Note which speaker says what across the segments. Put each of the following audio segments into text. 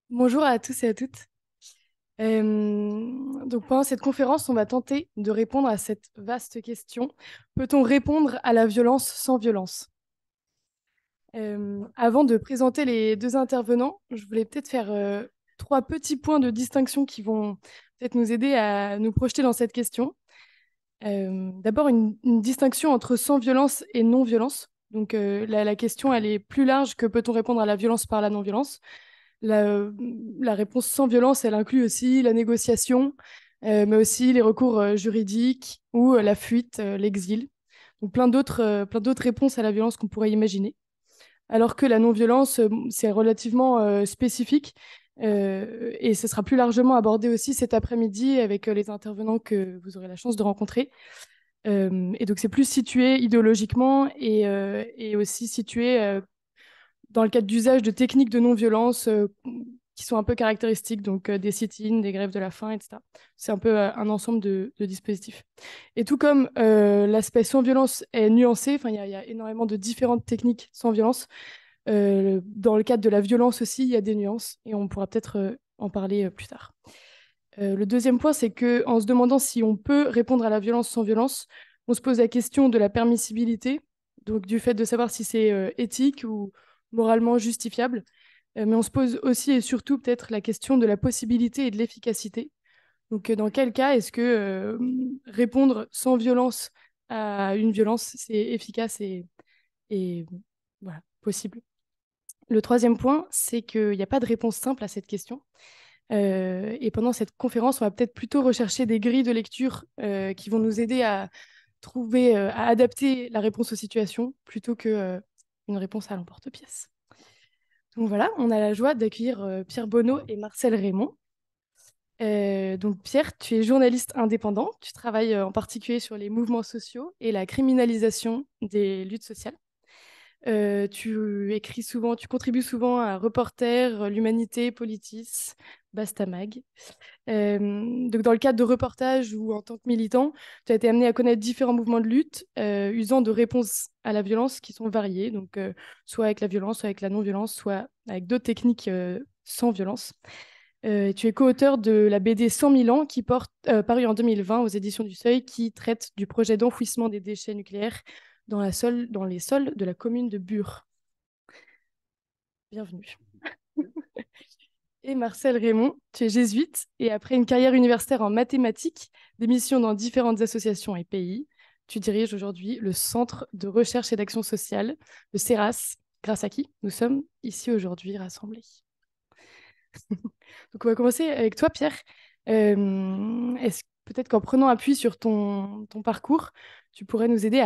Speaker 1: Bonjour à tous et à toutes. Donc pendant cette conférence, on va tenter de répondre à cette vaste question. Peut-on répondre à la violence sans violence? Avant de présenter les deux intervenants, je voulais peut-être faire trois petits points de distinction qui vont peut-être nous aider à nous projeter dans cette question. D'abord, une distinction entre sans violence et non-violence. Donc la question, elle est plus large que peut-on répondre à la violence par la non-violence. La, la réponse sans violence, elle inclut aussi la négociation, mais aussi les recours juridiques ou la fuite, l'exil. Donc plein d'autres réponses à la violence qu'on pourrait imaginer. Alors que la non-violence, c'est relativement spécifique et ce sera plus largement abordé aussi cet après-midi avec les intervenants que vous aurez la chance de rencontrer. Et donc c'est plus situé idéologiquement et aussi situé dans le cadre d'usage de techniques de non-violence qui sont un peu caractéristiques, donc des sit-ins, des grèves de la faim, etc. C'est un peu un ensemble de dispositifs. Et tout comme l'aspect sans violence est nuancé, enfin, il y a énormément de différentes techniques sans violence. Dans le cadre de la violence aussi, il y a des nuances, et on pourra peut-être en parler plus tard. Le deuxième point, c'est que en se demandant si on peut répondre à la violence sans violence, on se pose la question de la permissibilité, donc du fait de savoir si c'est éthique ou moralement justifiable. Mais on se pose aussi et surtout peut-être la question de la possibilité et de l'efficacité. Donc dans quel cas est-ce que répondre sans violence à une violence, c'est efficace et voilà, possible. Le troisième point, c'est qu'il n'y a pas de réponse simple à cette question. Et pendant cette conférence, on va peut-être plutôt rechercher des grilles de lecture qui vont nous aider à trouver, à adapter la réponse aux situations plutôt que une réponse à l'emporte-pièce. Donc voilà, on a la joie d'accueillir Pierre Bonneau et Marcel Raymond. Donc Pierre, tu es journaliste indépendant, tu travailles en particulier sur les mouvements sociaux et la criminalisation des luttes sociales. Tu écris souvent, tu contribues souvent à Reporter, l'Humanité, Politis, Bastamag. Donc dans le cadre de reportages ou en tant que militant, tu as été amené à connaître différents mouvements de lutte, usant de réponses à la violence qui sont variées, donc soit avec la violence, soit avec la non-violence, soit avec d'autres techniques sans violence. Tu es co-auteur de la BD 100 000 ans qui porte, parue en 2020 aux éditions du Seuil, qui traite du projet d'enfouissement des déchets nucléaires dans les sols de la commune de Bure. Bienvenue. Et Marcel Raymond, tu es jésuite et après une carrière universitaire en mathématiques, des missions dans différentes associations et pays, tu diriges aujourd'hui le Centre de recherche et d'action sociale, le CERAS, grâce à qui nous sommes ici aujourd'hui rassemblés. Donc on va commencer avec toi, Pierre. Est-ce peut-être qu'en prenant appui sur ton parcours, tu pourrais nous aider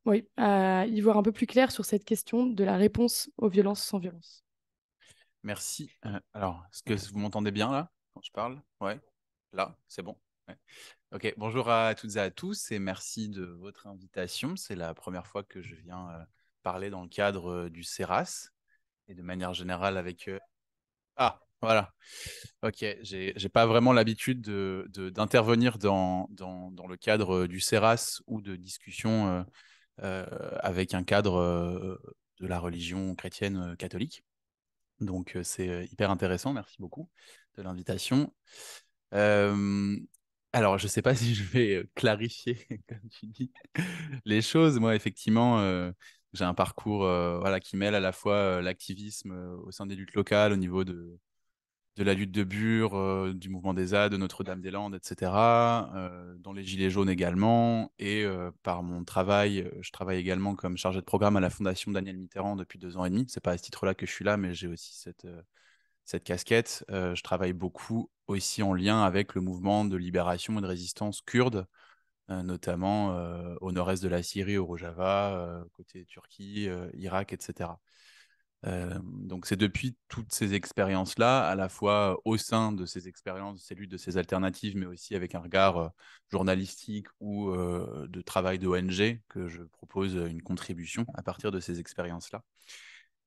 Speaker 1: oui, à y voir un peu plus clair sur cette question de la réponse aux violences sans violence.
Speaker 2: Merci. Alors, est-ce que vous m'entendez bien là quand je parle? Ouais. Là, c'est bon. Ouais. Ok. Bonjour à toutes et à tous et merci de votre invitation. C'est la première fois que je viens parler dans le cadre du CERAS et de manière générale avec. Ah, voilà. Ok. J'ai pas vraiment l'habitude d'intervenir dans le cadre du CERAS ou de discussions avec un cadre de la religion chrétienne catholique. Donc, c'est hyper intéressant. Merci beaucoup de l'invitation. Euh, alors, je ne sais pas si je vais clarifier, comme tu dis, les choses. Moi, effectivement, j'ai un parcours voilà, qui mêle à la fois l'activisme au sein des luttes locales, au niveau de la lutte de Bure, du mouvement des ZAD, de Notre-Dame-des-Landes, etc. Dans les Gilets jaunes également. Et par mon travail, je travaille également comme chargé de programme à la Fondation Daniel Mitterrand depuis 2 ans et demi. C'est pas à ce titre-là que je suis là, mais j'ai aussi cette casquette. Je travaille beaucoup aussi en lien avec le mouvement de libération et de résistance kurde, notamment au nord-est de la Syrie, au Rojava, côté Turquie, Irak, etc. Donc c'est depuis toutes ces expériences-là, à la fois au sein de ces expériences, de ces luttes, de ces alternatives, mais aussi avec un regard journalistique ou de travail d'ONG, que je propose une contribution à partir de ces expériences-là.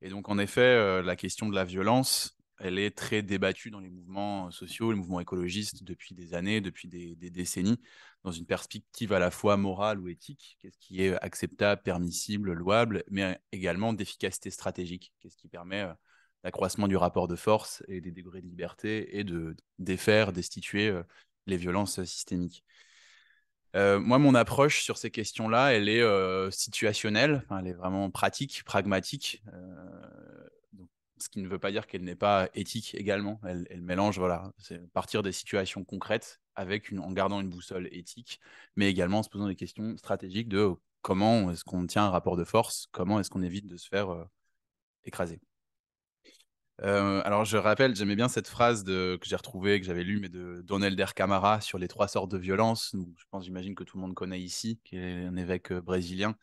Speaker 2: Et donc en effet, la question de la violence, elle est très débattue dans les mouvements sociaux, les mouvements écologistes depuis des années, depuis des décennies, dans une perspective à la fois morale ou éthique, qu'est-ce qui est acceptable, permissible, louable, mais également d'efficacité stratégique, qu'est-ce qui permet l'accroissement du rapport de force et des degrés de liberté et de défaire, destituer les violences systémiques. Moi, mon approche sur ces questions-là, elle est situationnelle, enfin, elle est vraiment pratique, pragmatique. Donc, ce qui ne veut pas dire qu'elle n'est pas éthique également. Elle mélange, voilà, c'est partir des situations concrètes avec en gardant une boussole éthique, mais également en se posant des questions stratégiques de comment est-ce qu'on tient un rapport de force, comment est-ce qu'on évite de se faire écraser. Alors, je rappelle, j'aimais bien cette phrase que j'ai retrouvée, que j'avais lue, mais de Don Helder Camara sur les 3 sortes de violence. Donc, j'imagine que tout le monde connaît ici, qui est un évêque brésilien,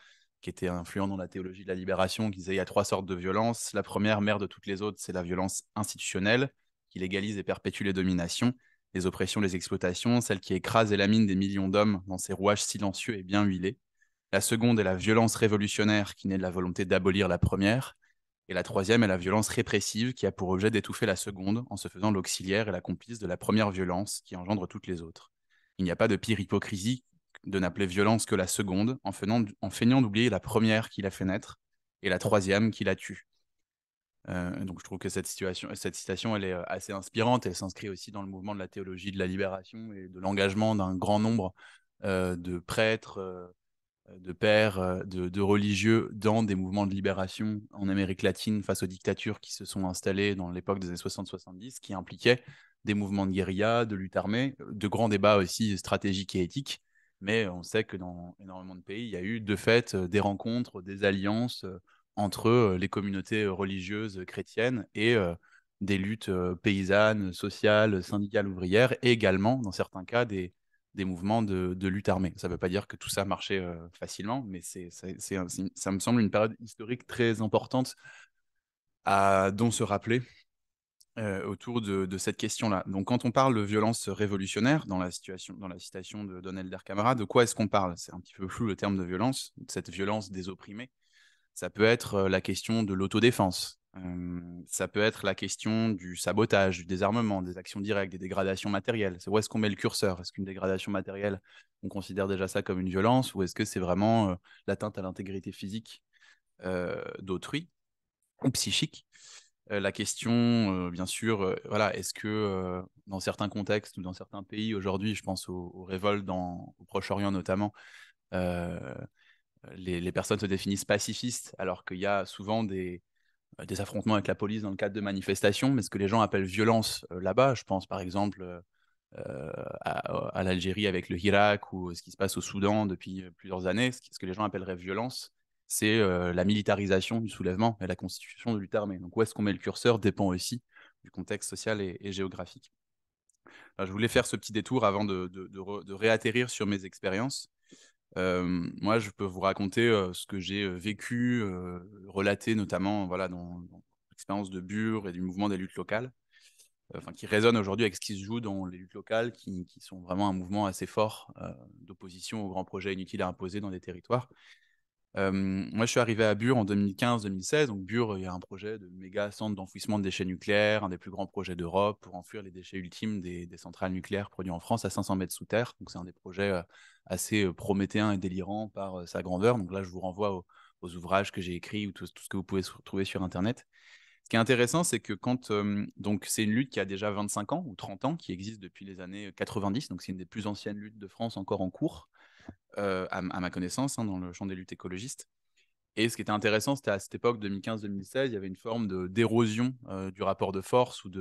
Speaker 2: qui était influent dans la théologie de la libération, qui disait il y a 3 sortes de violence. La première, mère de toutes les autres, c'est la violence institutionnelle, qui légalise et perpétue les dominations, les oppressions, les exploitations, celle qui écrase et lamine des millions d'hommes dans ses rouages silencieux et bien huilés. La seconde est la violence révolutionnaire, qui naît de la volonté d'abolir la première. Et la troisième est la violence répressive qui a pour objet d'étouffer la seconde en se faisant l'auxiliaire et la complice de la première violence qui engendre toutes les autres. Il n'y a pas de pire hypocrisie de n'appeler violence que la seconde en feignant d'oublier la première qui l'a fait naître et la troisième qui la tue. Donc je trouve que cette citation, elle est assez inspirante. Elle s'inscrit aussi dans le mouvement de la théologie de la libération et de l'engagement d'un grand nombre de prêtres, de pères, de religieux dans des mouvements de libération en Amérique latine face aux dictatures qui se sont installées dans l'époque des années 60-70, qui impliquaient des mouvements de guérilla, de lutte armée, de grands débats aussi stratégiques et éthiques. Mais on sait que dans énormément de pays, il y a eu de fait des rencontres, des alliances entre les communautés religieuses chrétiennes et des luttes paysannes, sociales, syndicales, ouvrières, et également, dans certains cas, des mouvements de lutte armée. Ça ne veut pas dire que tout ça marchait facilement, mais ça me semble une période historique très importante dont se rappeler autour de cette question-là. Donc, quand on parle de violence révolutionnaire dans la citation de Don Helder Camara, de quoi est-ce qu'on parle? C'est un petit peu flou le terme de violence, cette violence des opprimés. Ça peut être la question de l'autodéfense. Ça peut être la question du sabotage, du désarmement, des actions directes, des dégradations matérielles. C'est où est-ce qu'on met le curseur? Est-ce qu'une dégradation matérielle, on considère déjà ça comme une violence, ou est-ce que c'est vraiment l'atteinte à l'intégrité physique d'autrui ou psychique? La question, bien sûr, voilà, est-ce que dans certains contextes ou dans certains pays aujourd'hui, je pense aux révoltes au Proche-Orient notamment, euh, les personnes se définissent pacifistes alors qu'il y a souvent des affrontements avec la police dans le cadre de manifestations, mais ce que les gens appellent violence là-bas, je pense par exemple à l'Algérie avec le Hirak ou ce qui se passe au Soudan depuis plusieurs années, ce que les gens appelleraient violence, c'est la militarisation du soulèvement et la constitution de lutte armée. Donc où est-ce qu'on met le curseur dépend aussi du contexte social et géographique. Alors, je voulais faire ce petit détour avant de réatterrir sur mes expériences. Moi, je peux vous raconter ce que j'ai vécu, relaté notamment voilà, dans l'expérience de Bure et du mouvement des luttes locales, enfin, qui résonne aujourd'hui avec ce qui se joue dans les luttes locales, qui sont vraiment un mouvement assez fort d'opposition aux grands projets inutiles à imposer dans des territoires. Moi, je suis arrivé à Bure en 2015-2016. Donc, Bure, il y a un projet de méga centre d'enfouissement de déchets nucléaires, un des plus grands projets d'Europe pour enfouir les déchets ultimes des centrales nucléaires produites en France à 500 mètres sous terre. Donc, c'est un des projets assez prométhéens et délirants par sa grandeur. Donc, là, je vous renvoie aux ouvrages que j'ai écrits ou tout ce que vous pouvez trouver sur Internet. Ce qui est intéressant, c'est que donc c'est une lutte qui a déjà 25 ans ou 30 ans, qui existe depuis les années 90. Donc, c'est une des plus anciennes luttes de France encore en cours à ma connaissance, hein, dans le champ des luttes écologistes. Et ce qui était intéressant, c'était à cette époque, 2015-2016, il y avait une forme d'érosion du rapport de force ou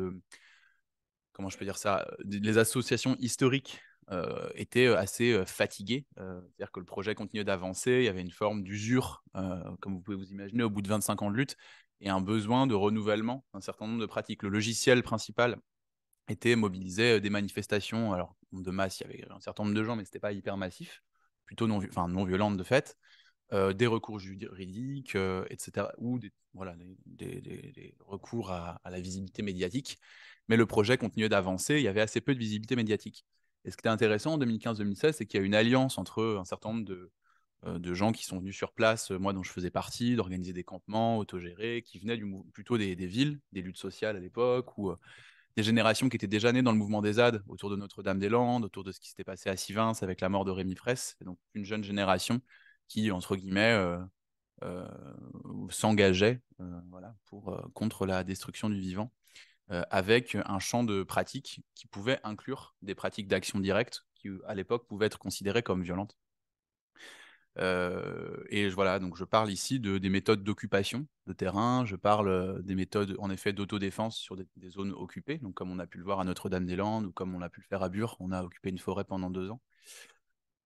Speaker 2: comment je peux dire ça, les associations historiques étaient assez fatiguées. C'est-à-dire que le projet continuait d'avancer, il y avait une forme d'usure, comme vous pouvez vous imaginer, au bout de 25 ans de lutte, et un besoin de renouvellement d'un certain nombre de pratiques. Le logiciel principal était mobilisé des manifestations, alors de masse, il y avait un certain nombre de gens, mais ce n'était pas hyper massif, plutôt non violente de fait, des recours juridiques, etc., ou voilà, des recours à la visibilité médiatique. Mais le projet continuait d'avancer, il y avait assez peu de visibilité médiatique. Et ce qui était intéressant en 2015-2016, c'est qu'il y a une alliance entre un certain nombre de gens qui sont venus sur place, moi dont je faisais partie, d'organiser des campements autogérés, qui venaient plutôt des villes, des luttes sociales à l'époque, ou des générations qui étaient déjà nées dans le mouvement des ZAD, autour de Notre-Dame-des-Landes, autour de ce qui s'était passé à Sivins avec la mort de Rémi Fraisse. Et donc une jeune génération qui, entre guillemets, s'engageaient voilà, contre la destruction du vivant, avec un champ de pratiques qui pouvait inclure des pratiques d'action directe qui, à l'époque, pouvaient être considérées comme violentes. Et voilà, donc je parle ici des méthodes d'occupation de terrain, je parle des méthodes en effet d'autodéfense sur des zones occupées, donc comme on a pu le voir à Notre-Dame-des-Landes ou comme on a pu le faire à Bure, on a occupé une forêt pendant 2 ans.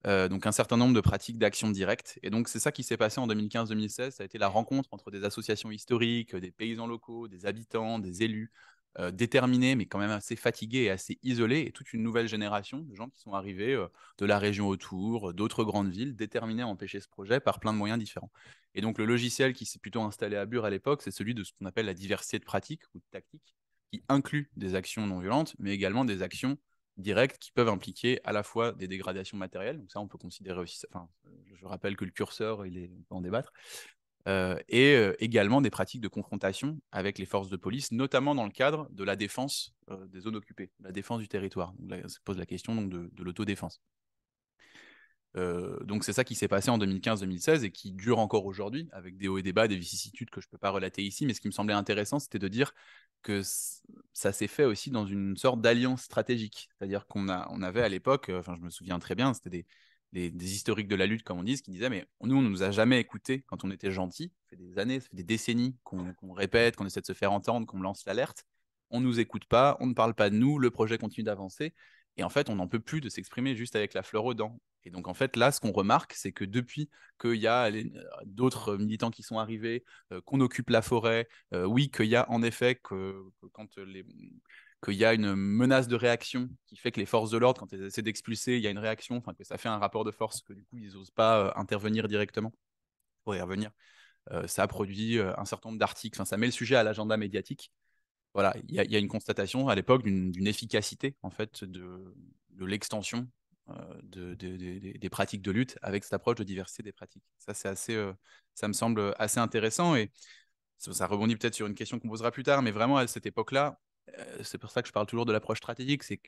Speaker 2: Donc un certain nombre de pratiques d'action directe. Et donc c'est ça qui s'est passé en 2015-2016, ça a été la rencontre entre des associations historiques, des paysans locaux, des habitants, des élus, déterminés, mais quand même assez fatigués et assez isolés, et toute une nouvelle génération de gens qui sont arrivés de la région autour, d'autres grandes villes, déterminés à empêcher ce projet par plein de moyens différents. Et donc le logiciel qui s'est plutôt installé à Bure à l'époque, c'est celui de ce qu'on appelle la diversité de pratiques ou de tactiques, qui inclut des actions non violentes, mais également des actions directes qui peuvent impliquer à la fois des dégradations matérielles, donc ça on peut considérer aussi, enfin, je rappelle que le curseur, on peut en débattre, et également des pratiques de confrontation avec les forces de police, notamment dans le cadre de la défense des zones occupées, la défense du territoire. Donc là, ça pose la question donc, de l'autodéfense. Donc c'est ça qui s'est passé en 2015-2016 et qui dure encore aujourd'hui, avec des hauts et des bas, des vicissitudes que je ne peux pas relater ici, mais ce qui me semblait intéressant, c'était de dire que ça s'est fait aussi dans une sorte d'alliance stratégique. C'est-à-dire on avait à l'époque, enfin je me souviens très bien, c'était des historiques de la lutte, comme on dit, qui disaient, mais nous, on ne nous a jamais écoutés quand on était gentils. Ça fait des années, ça fait des décennies qu'on répète, qu'on essaie de se faire entendre, qu'on lance l'alerte. On ne nous écoute pas, on ne parle pas de nous, le projet continue d'avancer. Et en fait, on n'en peut plus de s'exprimer juste avec la fleur aux dents. Et donc, en fait, là, ce qu'on remarque, c'est que depuis qu'il y a d'autres militants qui sont arrivés, qu'on occupe la forêt, oui, qu'il y a en effet qu'il y a une menace de réaction qui fait que les forces de l'ordre, quand elles essaient d'expulser, il y a une réaction, enfin que ça fait un rapport de force, que du coup, ils n'osent pas intervenir directement pour y revenir. Ça a produit un certain nombre d'articles, enfin, ça met le sujet à l'agenda médiatique. Voilà, il y a une constatation à l'époque d'une efficacité en fait de l'extension des pratiques de lutte avec cette approche de diversité des pratiques. Ça, ça me semble assez intéressant et ça rebondit peut-être sur une question qu'on posera plus tard, mais vraiment à cette époque-là, c'est pour ça que je parle toujours de l'approche stratégique, c'est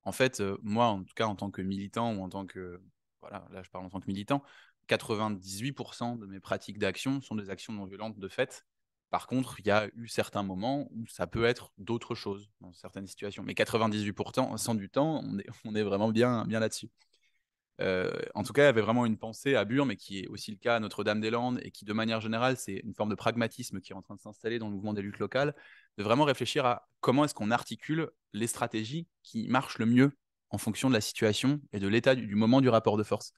Speaker 2: qu'en fait, moi, en tout cas, en tant que militant ou en tant que, voilà, là je parle en tant que militant, 98% de mes pratiques d'action sont des actions non violentes de fait. Par contre, il y a eu certains moments où ça peut être d'autres choses dans certaines situations. Mais 98% du temps, on est vraiment bien, bien là-dessus. En tout cas, il y avait vraiment une pensée à Bure, mais qui est aussi le cas à Notre-Dame-des-Landes, et qui, de manière générale, c'est une forme de pragmatisme qui est en train de s'installer dans le mouvement des luttes locales, de vraiment réfléchir à comment est-ce qu'on articule les stratégies qui marchent le mieux en fonction de la situation et de l'état du moment du rapport de force.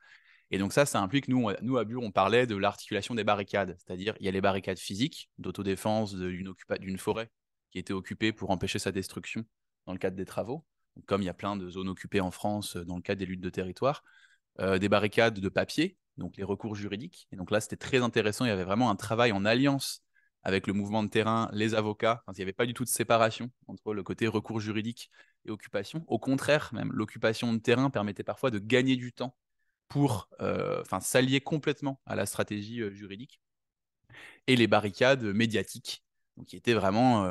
Speaker 2: Et donc ça implique, nous à Bure, on parlait de l'articulation des barricades, c'est-à-dire il y a les barricades physiques d'autodéfense d'une forêt qui était occupée pour empêcher sa destruction dans le cadre des travaux, donc, comme il y a plein de zones occupées en France dans le cadre des luttes de territoire, des barricades de papier, donc les recours juridiques. Et donc là, c'était très intéressant, il y avait vraiment un travail en alliance avec le mouvement de terrain, les avocats. Enfin, il n'y avait pas du tout de séparation entre le côté recours juridique et occupation. Au contraire, même, l'occupation de terrain permettait parfois de gagner du temps pour s'allier complètement à la stratégie juridique, et les barricades médiatiques, donc, qui étaient vraiment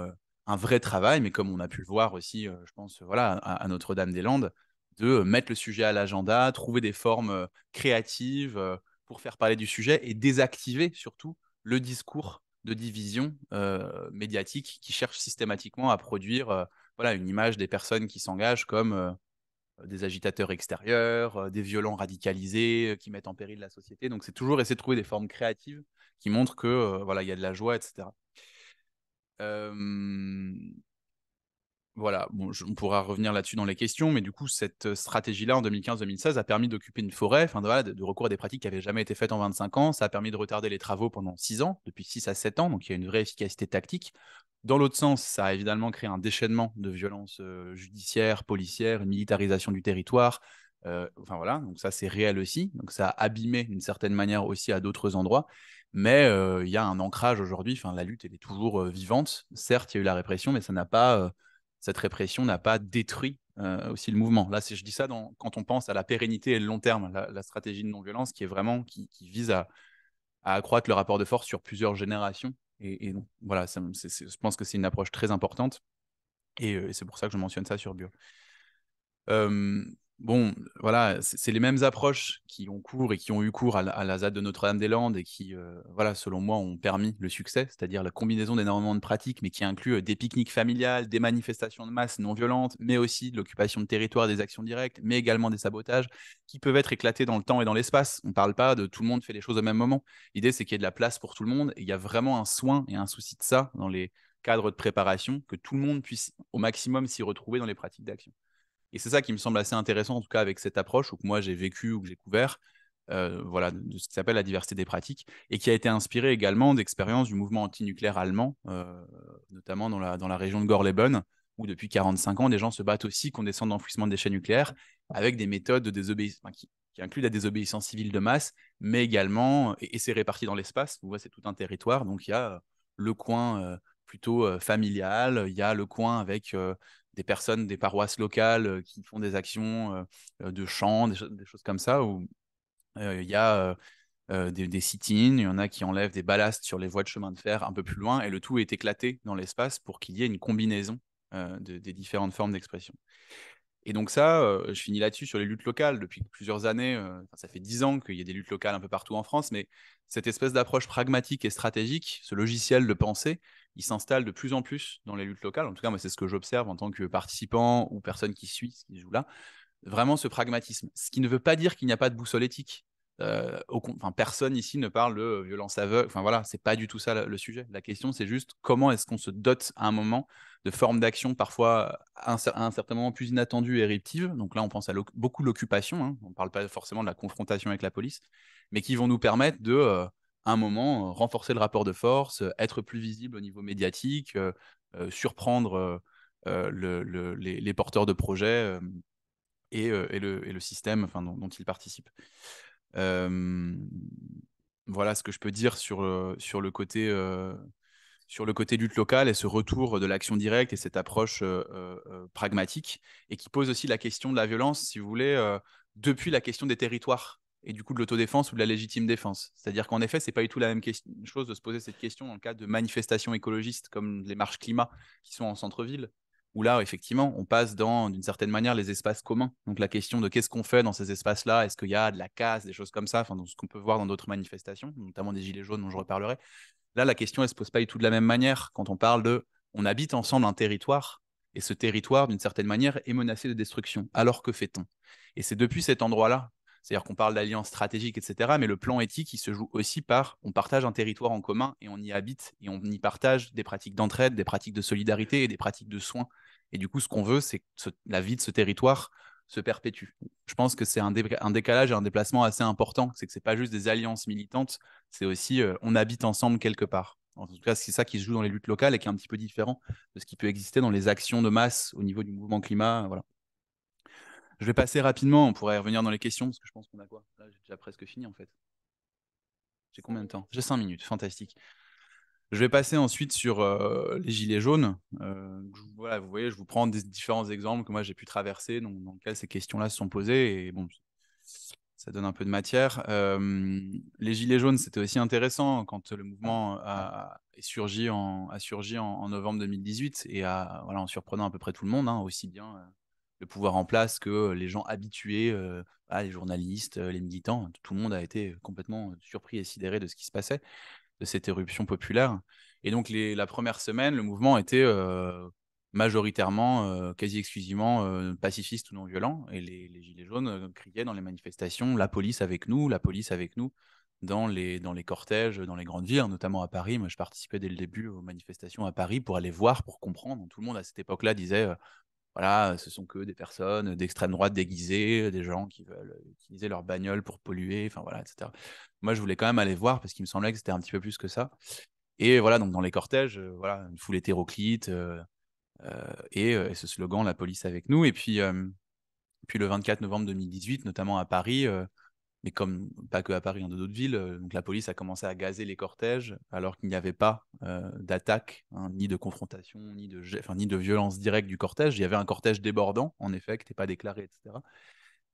Speaker 2: un vrai travail, mais comme on a pu le voir aussi, je pense, voilà, à Notre-Dame-des-Landes, de mettre le sujet à l'agenda, trouver des formes créatives pour faire parler du sujet et désactiver surtout le discours de division médiatique qui cherche systématiquement à produire voilà, une image des personnes qui s'engagent comme des agitateurs extérieurs, des violents radicalisés qui mettent en péril la société. Donc c'est toujours essayer de trouver des formes créatives qui montrent que voilà, il y a de la joie, etc. Euh, voilà, bon, on pourra revenir là-dessus dans les questions, mais du coup, cette stratégie-là, en 2015-2016, a permis d'occuper une forêt, enfin, voilà, de recours à des pratiques qui n'avaient jamais été faites en 25 ans. Ça a permis de retarder les travaux pendant 6 ans, depuis 6 à 7 ans, donc il y a une vraie efficacité tactique. Dans l'autre sens, ça a évidemment créé un déchaînement de violences judiciaires, policières, une militarisation du territoire. Enfin voilà, donc ça, c'est réel aussi. Donc ça a abîmé d'une certaine manière aussi à d'autres endroits. Mais il y a un ancrage aujourd'hui, enfin, la lutte, elle est toujours vivante. Certes, il y a eu la répression, mais ça n'a pas cette répression n'a pas détruit aussi le mouvement. Là, je dis ça quand on pense à la pérennité et le long terme, la stratégie de non-violence qui est vraiment qui vise à accroître le rapport de force sur plusieurs générations. Et donc, voilà, je pense que c'est une approche très importante et c'est pour ça que je mentionne ça sur Bure. Bon, voilà, c'est les mêmes approches qui ont cours et qui ont eu cours à la ZAD de Notre-Dame-des-Landes et qui, voilà, selon moi, ont permis le succès, c'est-à-dire la combinaison d'énormément de pratiques, mais qui inclut des pique-niques familiales, des manifestations de masse non violentes, mais aussi de l'occupation de territoire, des actions directes, mais également des sabotages, qui peuvent être éclatés dans le temps et dans l'espace. On ne parle pas de tout le monde fait les choses au même moment. L'idée, c'est qu'il y ait de la place pour tout le monde, et il y a vraiment un soin et un souci de ça dans les cadres de préparation, que tout le monde puisse au maximum s'y retrouver dans les pratiques d'action. Et c'est ça qui me semble assez intéressant, en tout cas avec cette approche, ou que moi j'ai vécu ou que j'ai couvert, voilà, de ce qui s'appelle la diversité des pratiques, et qui a été inspiré également d'expériences du mouvement antinucléaire allemand, notamment dans la région de Gorleben, où depuis 45 ans, des gens se battent aussi contre des centres d'enfouissement de déchets nucléaires, avec des méthodes de désobéissance, enfin, qui incluent la désobéissance civile de masse, mais également, et c'est réparti dans l'espace, vous voyez, c'est tout un territoire, donc il y a le coin plutôt familial, il y a le coin avec des personnes, des paroisses locales qui font des actions de chant, des choses comme ça, où il y a des sit-ins, il y en a qui enlèvent des ballasts sur les voies de chemin de fer un peu plus loin, et le tout est éclaté dans l'espace pour qu'il y ait une combinaison des différentes formes d'expression. Et donc ça, je finis là-dessus sur les luttes locales. Depuis plusieurs années, ça fait 10 ans qu'il y a des luttes locales un peu partout en France, mais cette espèce d'approche pragmatique et stratégique, ce logiciel de pensée, il s'installe de plus en plus dans les luttes locales. En tout cas, moi, c'est ce que j'observe en tant que participant ou personne qui suit ce qui se joue là. Vraiment ce pragmatisme. Ce qui ne veut pas dire qu'il n'y a pas de boussole éthique. Enfin, personne ici ne parle de violence aveugle. Enfin voilà, c'est pas du tout ça le sujet. La question, c'est juste comment est-ce qu'on se dote à un moment de formes d'action parfois à un certain moment plus inattendues et éruptives. Donc là, on pense à beaucoup l'occupation. Hein. On ne parle pas forcément de la confrontation avec la police, mais qui vont nous permettre de, à un moment, renforcer le rapport de force, être plus visible au niveau médiatique, surprendre les porteurs de projets et le système enfin, dont ils participent. Euh, voilà ce que je peux dire sur le côté lutte locale et ce retour de l'action directe et cette approche pragmatique, et qui pose aussi la question de la violence, si vous voulez, depuis la question des territoires et du coup de l'autodéfense ou de la légitime défense. C'est-à-dire qu'en effet, c'est pas du tout la même chose de se poser cette question dans le cadre de manifestations écologistes comme les marches climat qui sont en centre-ville, où là, effectivement, on passe dans, d'une certaine manière, les espaces communs. Donc la question de qu'est-ce qu'on fait dans ces espaces-là, est-ce qu'il y a de la casse, des choses comme ça, enfin, dans ce qu'on peut voir dans d'autres manifestations, notamment des Gilets jaunes dont je reparlerai. Là, la question, elle ne se pose pas du tout de la même manière quand on parle de on habite ensemble un territoire, et ce territoire, d'une certaine manière, est menacé de destruction. Alors que fait-on? Et c'est depuis cet endroit-là, c'est-à-dire qu'on parle d'alliance stratégique, etc., mais le plan éthique, il se joue aussi par on partage un territoire en commun et on y habite et on y partage des pratiques d'entraide, des pratiques de solidarité et des pratiques de soins. Et du coup, ce qu'on veut, c'est que la vie de ce territoire se perpétue. Je pense que c'est un décalage et un déplacement assez important. C'est que ce n'est pas juste des alliances militantes, c'est aussi on habite ensemble quelque part. En tout cas, c'est ça qui se joue dans les luttes locales et qui est un petit peu différent de ce qui peut exister dans les actions de masse au niveau du mouvement climat. Voilà. Je vais passer rapidement, on pourrait revenir dans les questions, parce que je pense qu'on a quoi? Là, j'ai déjà presque fini en fait. J'ai combien de temps? J'ai 5 minutes, fantastique. Je vais passer ensuite sur les gilets jaunes. Voilà, vous voyez, je vous prends des différents exemples que moi j'ai pu traverser, dans lesquels ces questions-là se sont posées. Et bon, ça donne un peu de matière. Les gilets jaunes, c'était aussi intéressant quand le mouvement a surgi en novembre 2018 et voilà, en surprenant à peu près tout le monde, hein, aussi bien le pouvoir en place que les gens habitués, les journalistes, les militants. Tout le monde a été complètement surpris et sidéré de ce qui se passait, de cette éruption populaire. Et donc, la première semaine, le mouvement était majoritairement, quasi exclusivement pacifiste ou non violent. Et les Gilets jaunes criaient dans les manifestations la police avec nous, dans les cortèges, dans les grandes villes, notamment à Paris. Moi, je participais dès le début aux manifestations à Paris pour aller voir, pour comprendre. Tout le monde à cette époque-là disait voilà, ce sont que des personnes d'extrême droite déguisées, des gens qui veulent utiliser leur bagnole pour polluer, enfin voilà, etc. Moi, je voulais quand même aller voir parce qu'il me semblait que c'était un petit peu plus que ça. Et voilà, donc dans les cortèges, voilà, une foule hétéroclite et ce slogan "La police avec nous". Et puis le 24 novembre 2018, notamment à Paris, mais comme pas que à Paris, dans d'autres villes, donc la police a commencé à gazer les cortèges alors qu'il n'y avait pas d'attaque, hein, ni de confrontation, ni de violence directe du cortège. Il y avait un cortège débordant, en effet, qui n'était pas déclaré, etc.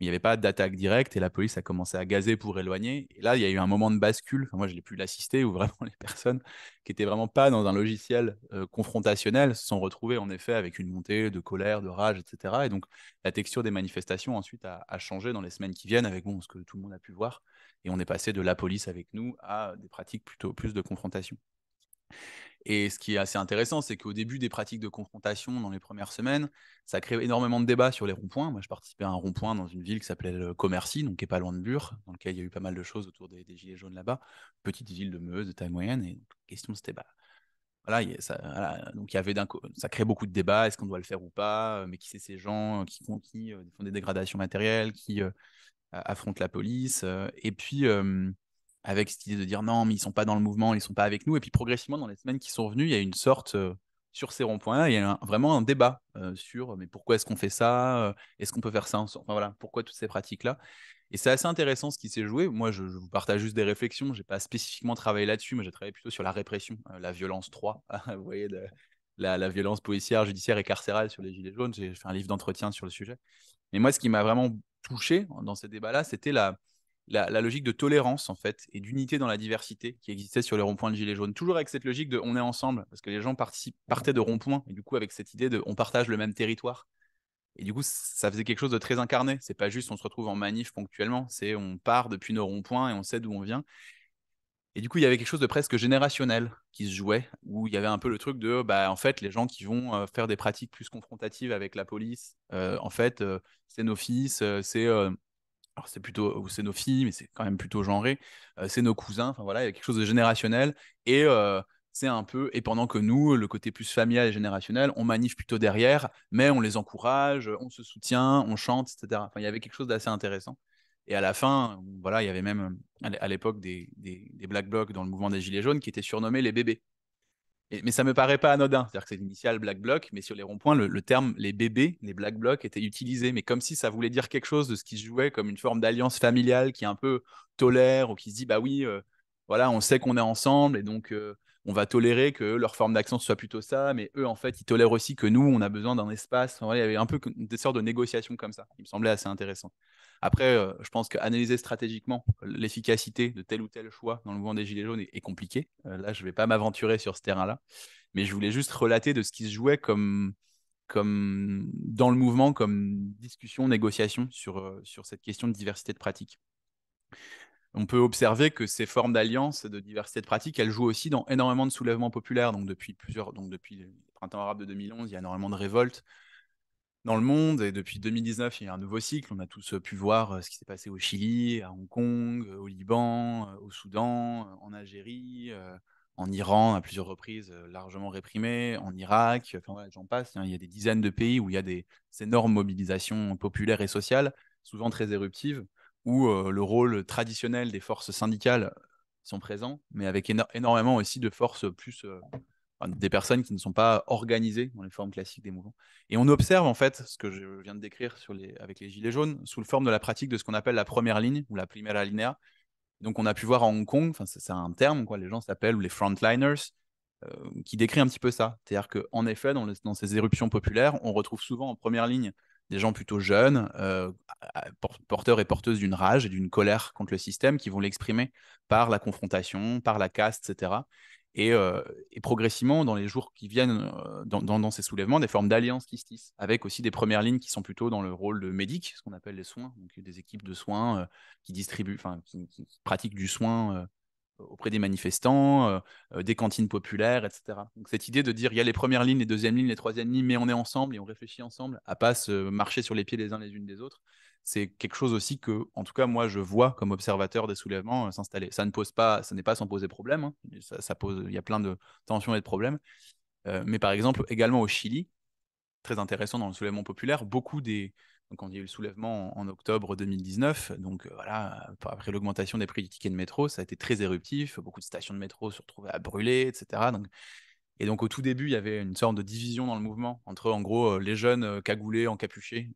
Speaker 2: mais il n'y avait pas d'attaque directe et la police a commencé à gazer pour éloigner. Et là, il y a eu un moment de bascule. Enfin, moi, je l'ai pu l'assister où vraiment les personnes qui étaient vraiment pas dans un logiciel confrontationnel se sont retrouvées en effet avec une montée de colère, de rage, etc. Et donc, la texture des manifestations ensuite a changé dans les semaines qui viennent avec bon, ce que tout le monde a pu voir. Et on est passé de la police avec nous à des pratiques plutôt plus de confrontation. Et ce qui est assez intéressant, c'est qu'au début des pratiques de confrontation, dans les premières semaines, ça crée énormément de débats sur les ronds-points. Moi, je participais à un rond-point dans une ville qui s'appelait Commercy, donc qui n'est pas loin de Bure, dans lequel il y a eu pas mal de choses autour des Gilets jaunes là-bas. Petite ville de Meuse, de taille moyenne. Et donc, la question, c'était, bah, voilà, donc il y avait ça crée beaucoup de débats. Est-ce qu'on doit le faire ou pas? Mais qui c'est ces gens qui font des dégradations matérielles, qui affrontent la police. Et puis, avec cette idée de dire non, mais ils sont pas dans le mouvement, ils sont pas avec nous. Et puis, progressivement, dans les semaines qui sont venues, il y a une sorte, sur ces ronds-points, il y a vraiment un débat sur mais pourquoi est-ce qu'on fait ça? Est-ce qu'on peut faire ça ensemble? Enfin, voilà, pourquoi toutes ces pratiques-là? Et c'est assez intéressant ce qui s'est joué. Moi, je vous partage juste des réflexions. J'ai pas spécifiquement travaillé là-dessus, mais j'ai travaillé plutôt sur la répression, la violence 3. Vous voyez, la violence policière, judiciaire et carcérale sur les Gilets jaunes. J'ai fait un livre d'entretien sur le sujet. Mais moi, ce qui m'a vraiment touché dans ces débats-là, c'était la logique de tolérance, en fait, et d'unité dans la diversité qui existait sur les ronds-points de Gilets jaunes. Toujours avec cette logique de on est ensemble, parce que les gens partaient de ronds-points, et du coup, avec cette idée de on partage le même territoire. Et du coup, ça faisait quelque chose de très incarné. C'est pas juste on se retrouve en manif ponctuellement, c'est on part depuis nos ronds-points et on sait d'où on vient. Et du coup, il y avait quelque chose de presque générationnel qui se jouait, où il y avait un peu le truc de, bah, en fait, les gens qui vont faire des pratiques plus confrontatives avec la police, en fait, c'est nos fils, alors c'est plutôt, ou c'est nos filles, mais c'est quand même plutôt genré, c'est nos cousins, enfin voilà, il y a quelque chose de générationnel, et c'est un peu, et pendant que nous, le côté plus familial et générationnel, on manif plutôt derrière, mais on les encourage, on se soutient, on chante, etc. Enfin, il y avait quelque chose d'assez intéressant. Et à la fin, voilà, il y avait même à l'époque des Black Blocs dans le mouvement des Gilets jaunes qui étaient surnommés les bébés. Mais ça me paraît pas anodin. C'est-à-dire que c'est l'initial Black Bloc, mais sur les ronds-points, le terme les bébés, les Black Blocs, était utilisé, mais comme si ça voulait dire quelque chose de ce qui se jouait comme une forme d'alliance familiale qui est un peu tolère ou qui se dit bah oui, voilà, on sait qu'on est ensemble et donc on va tolérer que leur forme d'action soit plutôt ça, mais eux en fait ils tolèrent aussi que nous on a besoin d'un espace. Enfin, voilà, il y avait un peu des sortes de négociations comme ça. Il me semblait assez intéressant. Après, je pense qu'analyser stratégiquement l'efficacité de tel ou tel choix dans le mouvement des Gilets jaunes est compliqué. Là, je ne vais pas m'aventurer sur ce terrain-là, mais je voulais juste relater de ce qui se jouait comme dans le mouvement, comme discussion, négociation sur cette question de diversité de pratiques. On peut observer que ces formes d'alliance, de diversité de pratiques, elles jouent aussi dans énormément de soulèvements populaires. Donc depuis le printemps arabe de 2011, il y a énormément de révoltes dans le monde. Et depuis 2019, il y a un nouveau cycle. On a tous pu voir ce qui s'est passé au Chili, à Hong Kong, au Liban, au Soudan, en Algérie, en Iran, à plusieurs reprises, largement réprimé, en Irak, enfin voilà, j'en passe. Il y a des dizaines de pays où il y a des énormes mobilisations populaires et sociales, souvent très éruptives, où le rôle traditionnel des forces syndicales sont présents, mais avec énormément aussi de forces plus enfin, des personnes qui ne sont pas organisées dans les formes classiques des mouvements. Et on observe en fait ce que je viens de décrire avec les Gilets jaunes sous le forme de la pratique de ce qu'on appelle la première ligne ou la primera linea. Donc on a pu voir à Hong Kong, c'est un terme, quoi, les gens s'appellent ou les frontliners, qui décrit un petit peu ça. C'est-à-dire qu'en effet, dans ces éruptions populaires, on retrouve souvent en première ligne des gens plutôt jeunes, porteurs et porteuses d'une rage et d'une colère contre le système, qui vont l'exprimer par la confrontation, par la caste, etc. Et progressivement, dans les jours qui viennent, dans ces soulèvements, des formes d'alliances qui se tissent, avec aussi des premières lignes qui sont plutôt dans le rôle de médic, ce qu'on appelle les soins, donc des équipes de soins qui distribuent, enfin, qui pratiquent du soin auprès des manifestants, des cantines populaires, etc. Donc cette idée de dire il y a les premières lignes, les deuxièmes lignes, les troisièmes lignes, mais on est ensemble et on réfléchit ensemble, à pas se marcher sur les pieds les uns les unes des autres, c'est quelque chose aussi que, en tout cas, moi, je vois comme observateur des soulèvements s'installer. Ça n'est pas sans poser problème, hein. Ça pose, il y a plein de tensions et de problèmes. Mais par exemple, également au Chili, très intéressant dans le soulèvement populaire, donc quand il y a eu le soulèvement en octobre 2019, donc voilà, après l'augmentation des prix du ticket de métro, ça a été très éruptif, beaucoup de stations de métro se retrouvaient à brûler, etc. Et donc au tout début, il y avait une sorte de division dans le mouvement entre en gros les jeunes cagoulés, encapuchés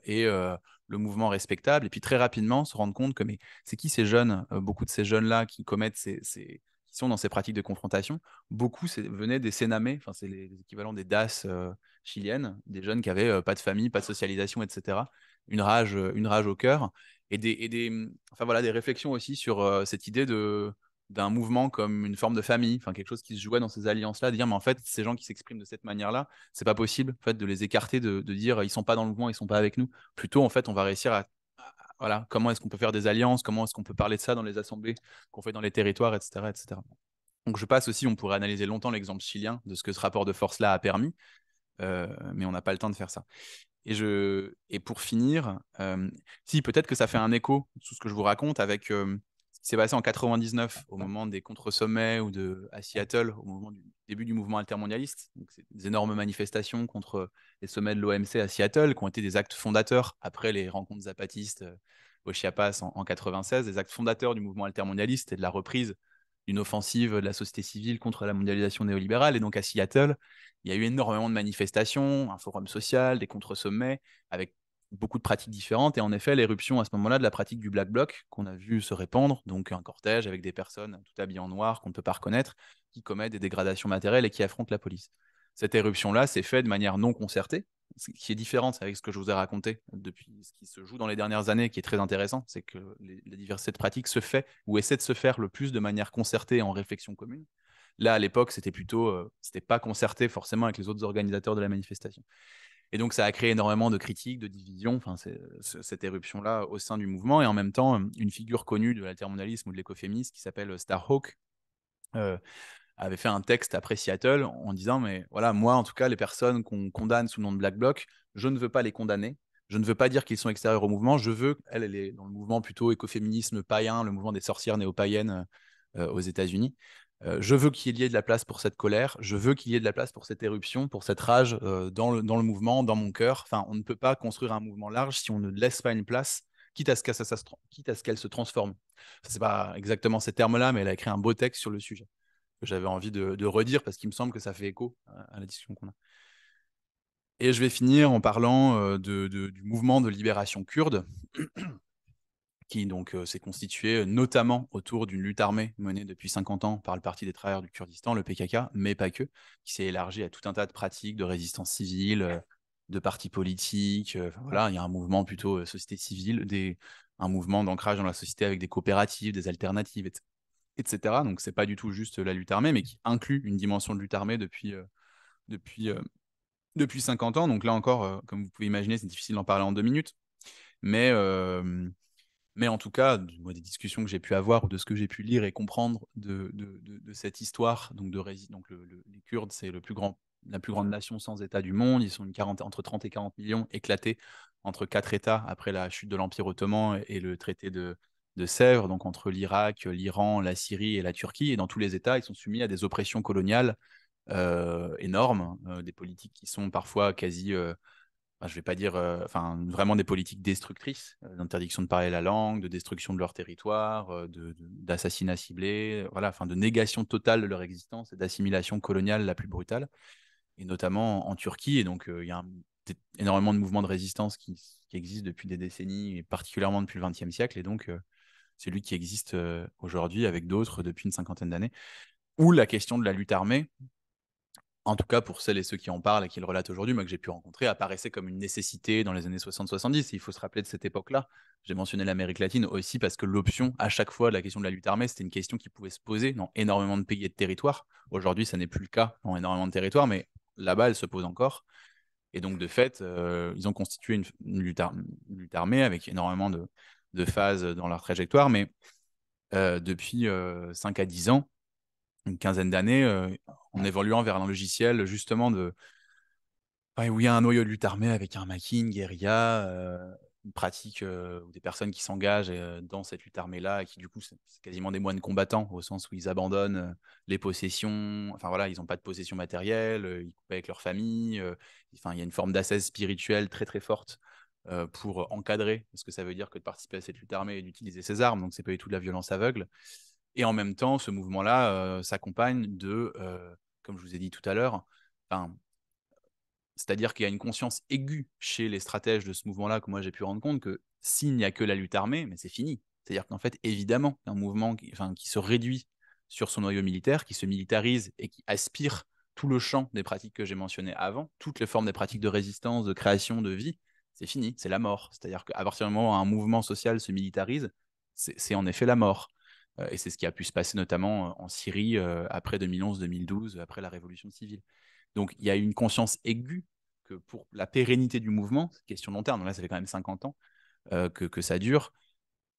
Speaker 2: et le mouvement respectable. Et puis très rapidement, se rendre compte que mais c'est qui ces jeunes, beaucoup de ces jeunes-là qui commettent qui sont dans ces pratiques de confrontation, beaucoup venaient des Sénamés, enfin c'est les équivalents des DAS chilienne, des jeunes qui avaient pas de famille, pas de socialisation, etc. Une rage au cœur, enfin, voilà, des réflexions aussi sur cette idée d'un mouvement comme une forme de famille, enfin quelque chose qui se jouait dans ces alliances-là, de dire mais en fait ces gens qui s'expriment de cette manière-là, c'est pas possible en fait de les écarter, de dire ils sont pas dans le mouvement, ils sont pas avec nous. Plutôt en fait on va réussir voilà, comment est-ce qu'on peut faire des alliances, comment est-ce qu'on peut parler de ça dans les assemblées qu'on fait dans les territoires, etc., etc. Donc je passe aussi, on pourrait analyser longtemps l'exemple chilien de ce que ce rapport de force-là a permis, mais on n'a pas le temps de faire ça. Et pour finir, si peut-être que ça fait un écho, tout ce que je vous raconte, avec ce qui s'est passé en 99 au moment des contre-sommets à Seattle, au moment du début du mouvement altermondialiste. Donc, c'est des énormes manifestations contre les sommets de l'OMC à Seattle, qui ont été des actes fondateurs après les rencontres zapatistes au Chiapas en 96, des actes fondateurs du mouvement altermondialiste et de la reprise d'une offensive de la société civile contre la mondialisation néolibérale. Et donc à Seattle, il y a eu énormément de manifestations, un forum social, des contre-sommets, avec beaucoup de pratiques différentes. Et en effet, l'éruption à ce moment-là de la pratique du Black Bloc, qu'on a vu se répandre, donc un cortège avec des personnes tout habillées en noir qu'on ne peut pas reconnaître, qui commettent des dégradations matérielles et qui affrontent la police. Cette éruption-là s'est faite de manière non concertée, ce qui est différent avec ce que je vous ai raconté depuis ce qui se joue dans les dernières années, qui est très intéressant, c'est que la diversité de pratiques se fait ou essaie de se faire le plus de manière concertée en réflexion commune. Là, à l'époque, c'était plutôt, c'était pas concerté forcément avec les autres organisateurs de la manifestation. Et donc, ça a créé énormément de critiques, de divisions, enfin, cette éruption-là au sein du mouvement. Et en même temps, une figure connue de l'altermondialisme ou de l'écoféminisme qui s'appelle Starhawk euh, avait fait un texte après Seattle en disant, mais voilà, moi, en tout cas, les personnes qu'on condamne sous le nom de Black Bloc, je ne veux pas les condamner. Je ne veux pas dire qu'ils sont extérieurs au mouvement. Je veux, elle est dans le mouvement plutôt écoféminisme païen, le mouvement des sorcières néo-païennes aux États-Unis. Je veux qu'il y ait de la place pour cette colère, je veux qu'il y ait de la place pour cette éruption, pour cette rage dans le mouvement, dans mon cœur. Enfin, on ne peut pas construire un mouvement large si on ne laisse pas une place, quitte à ce qu'elle se transforme. Ce n'est pas exactement ces termes-là, mais elle a écrit un beau texte sur le sujet que j'avais envie de redire parce qu'il me semble que ça fait écho à la discussion qu'on a. Et je vais finir en parlant du mouvement de libération kurde, qui donc s'est constitué notamment autour d'une lutte armée menée depuis 50 ans par le Parti des travailleurs du Kurdistan, le PKK, mais pas que, qui s'est élargi à tout un tas de pratiques de résistance civile, de partis politiques. Voilà, il y a un mouvement plutôt société civile, un mouvement d'ancrage dans la société avec des coopératives, des alternatives, etc. Donc c'est pas du tout juste la lutte armée, mais qui inclut une dimension de lutte armée depuis, euh, depuis 50 ans. Donc là encore, comme vous pouvez imaginer, c'est difficile d'en parler en 2 minutes. Mais, euh, mais en tout cas, moi, des discussions que j'ai pu avoir ou de ce que j'ai pu lire et comprendre de cette histoire, donc les Kurdes, c'est la plus grande nation sans État du monde. Ils sont entre 30 et 40 millions éclatés entre 4 États après la chute de l'Empire ottoman et le traité de Sèvres, donc entre l'Irak, l'Iran, la Syrie et la Turquie. Et dans tous les États, ils sont soumis à des oppressions coloniales énormes, des politiques qui sont parfois quasi enfin, je vais pas dire, enfin, vraiment des politiques destructrices, d'interdiction de parler la langue, de destruction de leur territoire, d'assassinats ciblés, voilà, enfin, de négation totale de leur existence et d'assimilation coloniale la plus brutale, et notamment en Turquie. Et donc, il y a énormément de mouvements de résistance qui existent depuis des décennies, et particulièrement depuis le XXe siècle. Et donc, c'est lui qui existe aujourd'hui avec d'autres depuis une cinquantaine d'années. Ou la question de la lutte armée, en tout cas pour celles et ceux qui en parlent et qui le relatent aujourd'hui, moi que j'ai pu rencontrer, apparaissait comme une nécessité dans les années 60-70. Il faut se rappeler de cette époque-là. J'ai mentionné l'Amérique latine aussi parce que l'option, à chaque fois, de la question de la lutte armée, c'était une question qui pouvait se poser dans énormément de pays et de territoires. Aujourd'hui, ça n'est plus le cas dans énormément de territoires, mais là-bas, elle se pose encore. Et donc, de fait, ils ont constitué une lutte armée avec énormément de phases dans leur trajectoire, mais depuis 5 à 10 ans, une quinzaine d'années, en évoluant vers un logiciel justement ouais, où il y a un noyau de lutte armée avec un maquis, une guérilla, une pratique ou des personnes qui s'engagent dans cette lutte armée-là et qui du coup c'est quasiment des moines combattants au sens où ils abandonnent les possessions, enfin voilà, ils n'ont pas de possession matérielle, ils coupent avec leur famille, enfin il y a une forme d'ascèse spirituelle très très forte pour encadrer ce que ça veut dire que de participer à cette lutte armée et d'utiliser ses armes, donc c'est pas du tout de la violence aveugle. Et en même temps, ce mouvement-là s'accompagne comme je vous ai dit tout à l'heure, enfin, c'est-à-dire qu'il y a une conscience aiguë chez les stratèges de ce mouvement-là que moi j'ai pu rendre compte que s'il n'y a que la lutte armée, mais c'est fini. C'est-à-dire qu'en fait, évidemment, un mouvement qui se réduit sur son noyau militaire, qui se militarise et qui aspire tout le champ des pratiques que j'ai mentionnées avant, toutes les formes des pratiques de résistance, de création, de vie, c'est fini, c'est la mort. C'est-à-dire qu'à partir du moment où un mouvement social se militarise, c'est en effet la mort. Et c'est ce qui a pu se passer notamment en Syrie après 2011-2012, après la révolution civile. Donc il y a une conscience aiguë que pour la pérennité du mouvement, question long terme, donc là ça fait quand même 50 ans que ça dure,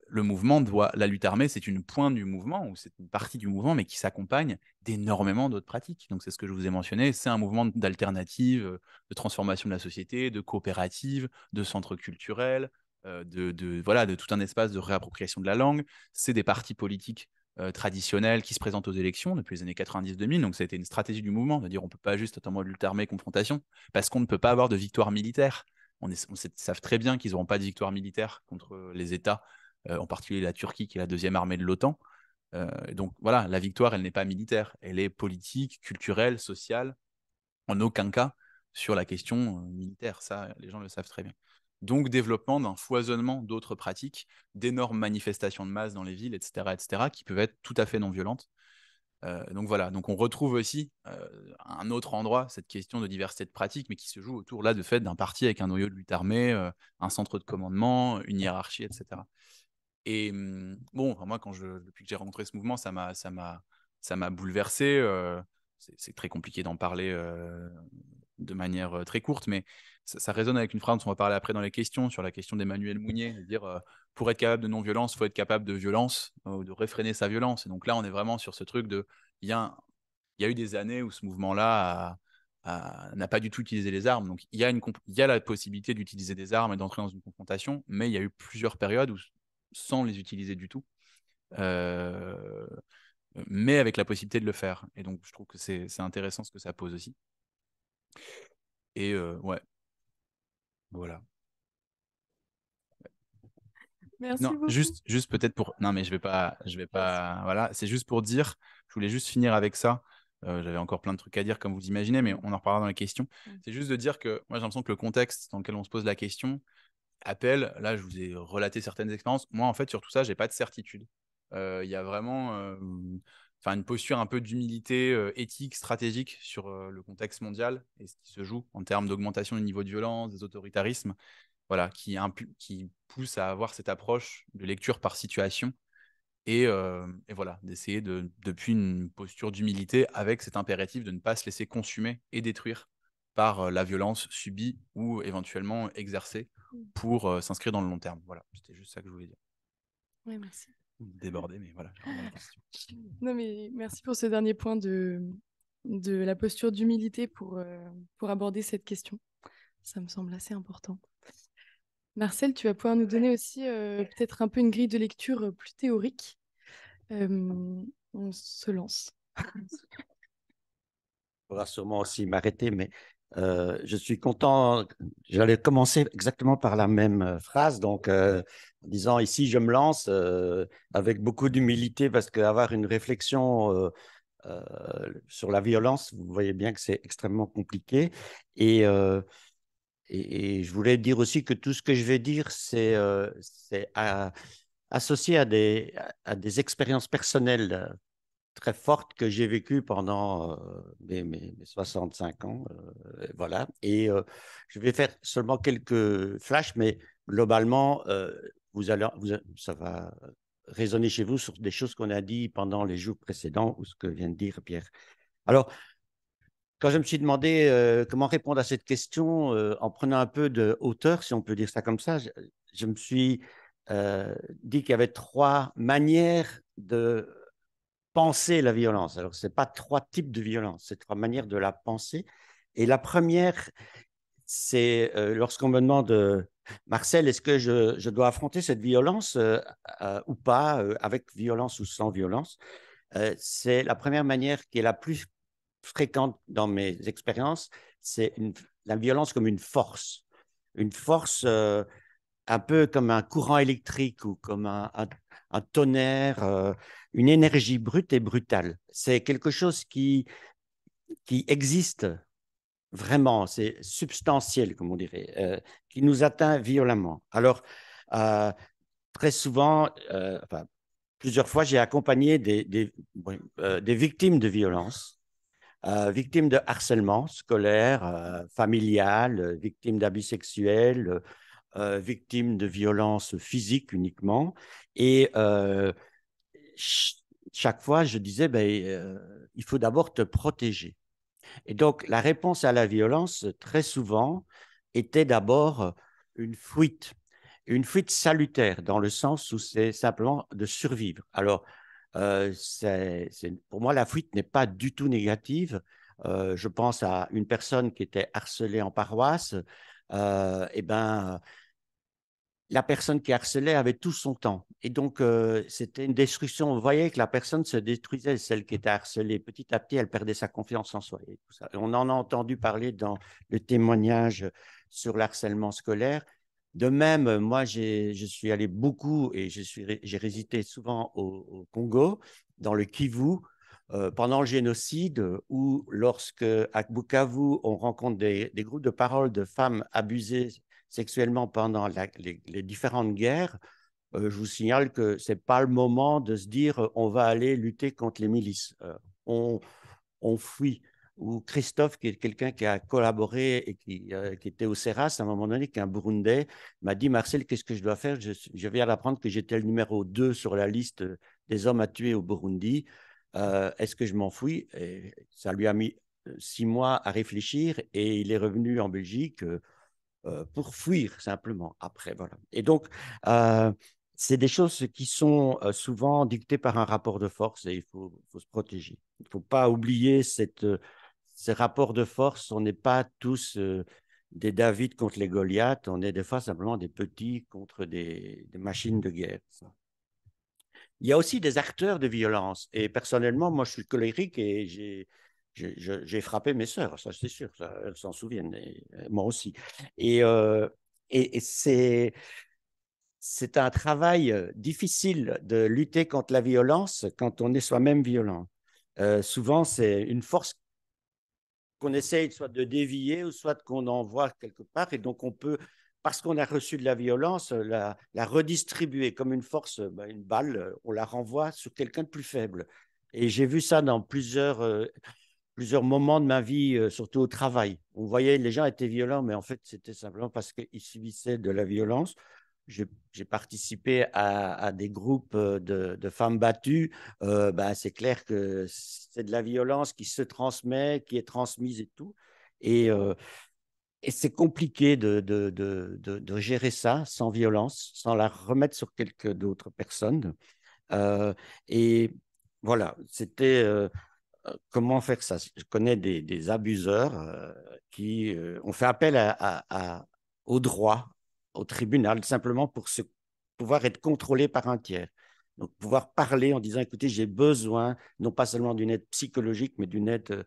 Speaker 2: le mouvement doit, la lutte armée, c'est une pointe du mouvement, ou c'est une partie du mouvement, mais qui s'accompagne d'énormément d'autres pratiques. Donc c'est ce que je vous ai mentionné, c'est un mouvement d'alternative, de transformation de la société, de coopérative, de centres culturels, voilà, de tout un espace de réappropriation de la langue. C'est des partis politiques traditionnels qui se présentent aux élections depuis les années 90-2000. Donc ça a été une stratégie du mouvement, de dire on ne peut pas juste attendre lutte armée, confrontation, parce qu'on ne peut pas avoir de victoire militaire. Savent très bien qu'ils n'auront pas de victoire militaire contre les États, en particulier la Turquie, qui est la deuxième armée de l'OTAN. Donc voilà, la victoire, elle n'est pas militaire, elle est politique, culturelle, sociale, en aucun cas sur la question militaire. Ça, les gens le savent très bien. Donc développement d'un foisonnement d'autres pratiques, d'énormes manifestations de masse dans les villes, etc., qui peuvent être tout à fait non violentes. Donc voilà, donc on retrouve aussi un autre endroit, cette question de diversité de pratiques, mais qui se joue autour là de fait d'un parti avec un noyau de lutte armée, un centre de commandement, une hiérarchie, etc. Et bon, moi, depuis que j'ai rencontré ce mouvement, ça m'a bouleversé. C'est très compliqué d'en parler de manière très courte, mais ça résonne avec une phrase dont on va parler après dans les questions, sur la question d'Emmanuel Mounier, de dire pour être capable de non-violence, il faut être capable de violence, de réfréner sa violence. Et donc là, on est vraiment sur ce truc de. Il y a eu des années où ce mouvement-là n'a pas du tout utilisé les armes. Donc il y a la possibilité d'utiliser des armes et d'entrer dans une confrontation, mais il y a eu plusieurs périodes où sans les utiliser du tout, euh, mais avec la possibilité de le faire. Et donc, je trouve que c'est intéressant ce que ça pose aussi. Et ouais, voilà.
Speaker 1: Merci
Speaker 2: Non,
Speaker 1: beaucoup.
Speaker 2: juste peut-être pour. Non, mais je vais pas. Voilà, c'est juste pour dire. Je voulais juste finir avec ça. J'avais encore plein de trucs à dire, comme vous imaginez, mais on en reparlera dans les questions. C'est juste de dire que moi, j'ai l'impression que le contexte dans lequel on se pose la question appelle. Là, je vous ai relaté certaines expériences. Moi, en fait, sur tout ça, j'ai pas de certitude. Il y a vraiment une posture un peu d'humilité éthique, stratégique sur le contexte mondial et ce qui se joue en termes d'augmentation du niveau de violence, des autoritarismes, voilà, qui pousse à avoir cette approche de lecture par situation et voilà, d'essayer depuis une posture d'humilité avec cet impératif de ne pas se laisser consumer et détruire par la violence subie ou éventuellement exercée pour s'inscrire dans le long terme. Voilà, c'était juste ça que je voulais dire.
Speaker 1: Ouais, merci.
Speaker 2: Débordé, mais voilà, dans les questions.
Speaker 1: Non, mais merci pour ce dernier point de la posture d'humilité pour aborder cette question. Ça me semble assez important. Marcel, tu vas pouvoir nous donner aussi peut-être un peu une grille de lecture plus théorique. On se lance.
Speaker 3: Faudra sûrement aussi m'arrêter, mais je suis content. J'allais commencer exactement par la même phrase, donc en disant ici je me lance avec beaucoup d'humilité parce qu'avoir une réflexion sur la violence, vous voyez bien que c'est extrêmement compliqué. Et, euh, et je voulais dire aussi que tout ce que je vais dire, c'est associé à des expériences personnelles très forte que j'ai vécue pendant mes 65 ans. Voilà. Et je vais faire seulement quelques flashs, mais globalement, ça va résonner chez vous sur des choses qu'on a dit pendant les jours précédents ou ce que vient de dire Pierre. Alors, quand je me suis demandé comment répondre à cette question, en prenant un peu de hauteur, si on peut dire ça comme ça, je me suis dit qu'il y avait trois manières de penser la violence. Alors, ce n'est pas trois types de violence, c'est trois manières de la penser. Et la première, c'est lorsqu'on me demande, Marcel, est-ce que je dois affronter cette violence ou pas, avec violence ou sans violence? C'est la première manière qui est la plus fréquente dans mes expériences, c'est la violence comme une force. Une force un peu comme un courant électrique ou comme un tonnerre, une énergie brute et brutale. C'est quelque chose qui existe vraiment, c'est substantiel, comme on dirait, qui nous atteint violemment. Alors, euh, très souvent, plusieurs fois, j'ai accompagné des victimes de violences. victime de harcèlement scolaire, familial, victime d'abus sexuels, victime de violences physiques uniquement. Et chaque fois, je disais, il faut d'abord te protéger. Et donc, la réponse à la violence, très souvent, était d'abord une fuite salutaire, dans le sens où c'est simplement de survivre. Alors, pour moi, la fuite n'est pas du tout négative. Je pense à une personne qui était harcelée en paroisse. Eh ben, la personne qui harcelait avait tout son temps. Et donc, c'était une destruction. On voyait que la personne se détruisait, celle qui était harcelée. Petit à petit, elle perdait sa confiance en soi. Et tout ça. On en a entendu parler dans le témoignage sur l'harcèlement scolaire. De même, moi, je suis allé beaucoup et j'ai résidé souvent au Congo, dans le Kivu, pendant le génocide, où lorsque à Bukavu, on rencontre des groupes de parole de femmes abusées sexuellement pendant les différentes guerres, je vous signale que ce n'est pas le moment de se dire on va aller lutter contre les milices. On, on fuit. Ou Christophe, qui est quelqu'un qui a collaboré et qui était au CERAS à un moment donné, qui est un Burundais, m'a dit Marcel, qu'est-ce que je dois faire? Je viens d'apprendre que j'étais le numéro 2 sur la liste des hommes à tuer au Burundi. Est-ce que je m'enfuis? Et ça lui a mis 6 mois à réfléchir et il est revenu en Belgique pour fuir simplement après. Voilà. Et donc, c'est des choses qui sont souvent dictées par un rapport de force et il faut se protéger. Il ne faut pas oublier ces rapports de force. On n'est pas tous des David contre les Goliaths, on est des fois simplement des petits contre des machines de guerre. Il y a aussi des acteurs de violence. Et personnellement, moi, je suis colérique et j'ai frappé mes sœurs, ça c'est sûr, ça, elles s'en souviennent, et moi aussi. Et, et c'est un travail difficile de lutter contre la violence quand on est soi-même violent. Souvent, c'est une force qu'on essaye soit de dévier ou soit qu'on envoie quelque part. Et donc, on peut, parce qu'on a reçu de la violence, la redistribuer comme une force, une balle, on la renvoie sur quelqu'un de plus faible. Et j'ai vu ça dans plusieurs moments de ma vie, surtout au travail. On voyait les gens étaient violents, mais en fait, c'était simplement parce qu'ils subissaient de la violence. J'ai participé à des groupes de femmes battues. C'est clair que c'est de la violence qui se transmet, qui est transmise et tout. Et, euh, et c'est compliqué de gérer ça sans violence, sans la remettre sur quelques d'autres personnes. Euh, et voilà, c'était comment faire ça. Je connais des abuseurs qui ont fait appel au droit, au tribunal, simplement pour pouvoir être contrôlés par un tiers. Donc, pouvoir parler en disant, écoutez, j'ai besoin non pas seulement d'une aide psychologique, mais d'une aide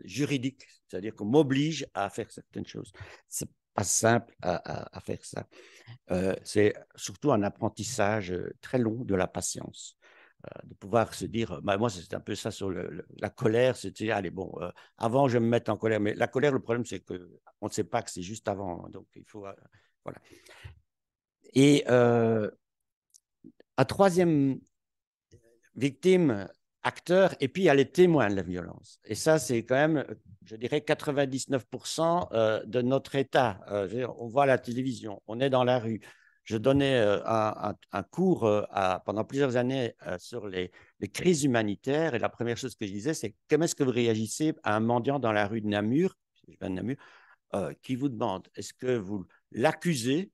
Speaker 3: juridique, c'est-à-dire qu'on m'oblige à faire certaines choses. C'est pas simple à faire ça. C'est surtout un apprentissage très long de la patience de pouvoir se dire, moi, c'est un peu ça sur la colère, c'est allez, bon, avant, je vais me mettre en colère, mais la colère, le problème, c'est qu'on ne sait pas que c'est juste avant, donc il faut, voilà. Et un troisième victime, acteur, et puis il y a les témoins de la violence. Et ça, c'est quand même, je dirais, 99% de notre état. On voit la télévision, on est dans la rue. Je donnais un cours pendant plusieurs années sur les crises humanitaires. Et la première chose que je disais, c'est comment est-ce que vous réagissez à un mendiant dans la rue de Namur, je viens de Namur, qui vous demande, est-ce que vous l'accusez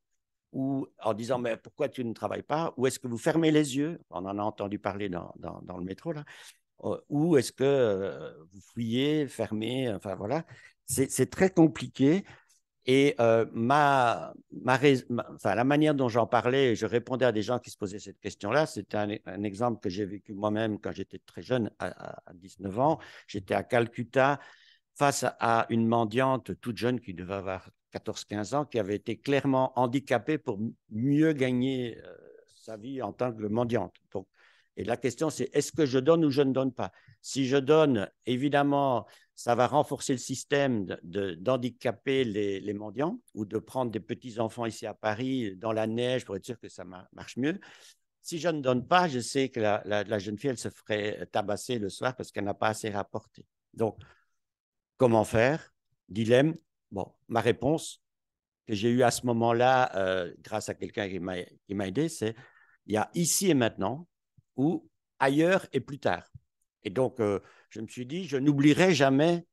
Speaker 3: ou en disant mais pourquoi tu ne travailles pas, ou est-ce que vous fermez les yeux, on en a entendu parler dans le métro là, ou est-ce que vous fouillez, fermez, enfin voilà, c'est très compliqué. Et la manière dont j'en parlais, je répondais à des gens qui se posaient cette question-là, c'était un exemple que j'ai vécu moi-même quand j'étais très jeune, à 19 ans. J'étais à Calcutta face à une mendiante toute jeune qui devait avoir 14-15 ans, qui avait été clairement handicapée pour mieux gagner sa vie en tant que mendiante. Donc, et la question, c'est est-ce que je donne ou je ne donne pas? Si je donne, évidemment, ça va renforcer le système d'handicaper les mendiants ou de prendre des petits-enfants ici à Paris dans la neige pour être sûr que ça marche mieux. Si je ne donne pas, je sais que la jeune fille, elle se ferait tabasser le soir parce qu'elle n'a pas assez rapporté. Donc, comment faire? Dilemme. Bon, ma réponse que j'ai eue à ce moment-là, grâce à quelqu'un qui m'a aidé, c'est il y a ici et maintenant ou ailleurs et plus tard. Et donc, je me suis dit, je n'oublierai jamais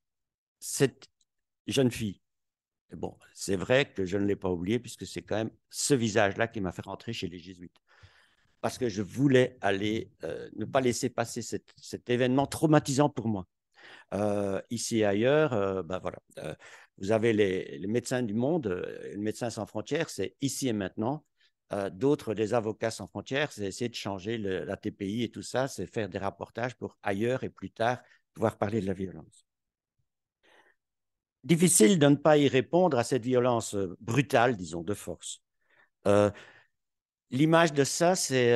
Speaker 3: cette jeune fille. Et bon, c'est vrai que je ne l'ai pas oublié puisque c'est quand même ce visage-là qui m'a fait rentrer chez les Jésuites. Parce que je voulais aller, ne pas laisser passer cet événement traumatisant pour moi. Ici et ailleurs, ben voilà. Vous avez les médecins du monde, les médecins sans frontières, c'est ici et maintenant. D'autres, des avocats sans frontières, c'est essayer de changer la TPI et tout ça, c'est faire des rapportages pour ailleurs et plus tard pouvoir parler de la violence. Difficile de ne pas y répondre à cette violence brutale, disons, de force. L'image de ça, c'est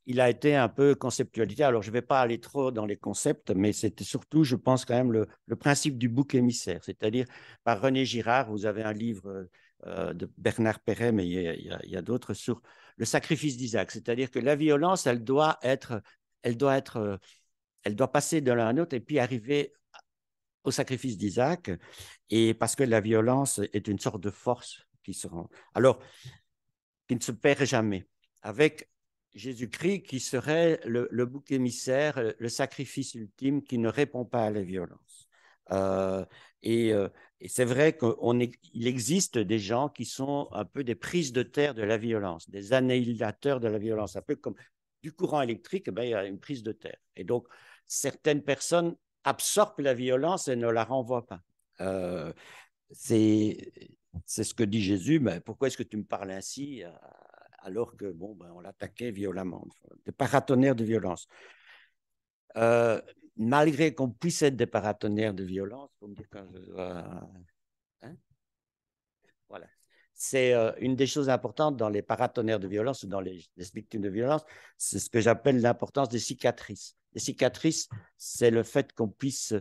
Speaker 3: il a été un peu conceptualisé. Alors, je ne vais pas aller trop dans les concepts, mais c'était surtout, je pense, quand même le principe du bouc émissaire. C'est-à-dire, par René Girard, vous avez un livre de Bernard Perret, mais il y a d'autres sur le sacrifice d'Isaac. C'est-à-dire que la violence, elle doit passer de l'un à l'autre et puis arriver au sacrifice d'Isaac. Et parce que la violence est une sorte de force qui se rend. Alors, qui ne se perd jamais, avec Jésus-Christ qui serait le bouc émissaire, le sacrifice ultime qui ne répond pas à la violence. Euh, et, euh, et c'est vrai qu'il existe des gens qui sont un peu des prises de terre de la violence, des annihilateurs de la violence, un peu comme du courant électrique, ben, il y a une prise de terre. Et donc, certaines personnes absorbent la violence et ne la renvoient pas. Euh, c'est ce que dit Jésus, mais pourquoi est-ce que tu me parles ainsi alors que bon, ben, on l'attaquait violemment, des paratonnerres de violence. Malgré qu'on puisse être des paratonnerres de violence, pour me dire quand je dois... Hein? Voilà. C'est une des choses importantes dans les paratonnerres de violence ou dans les victimes de violence, c'est ce que j'appelle l'importance des cicatrices. Les cicatrices, c'est le fait qu'on puisse,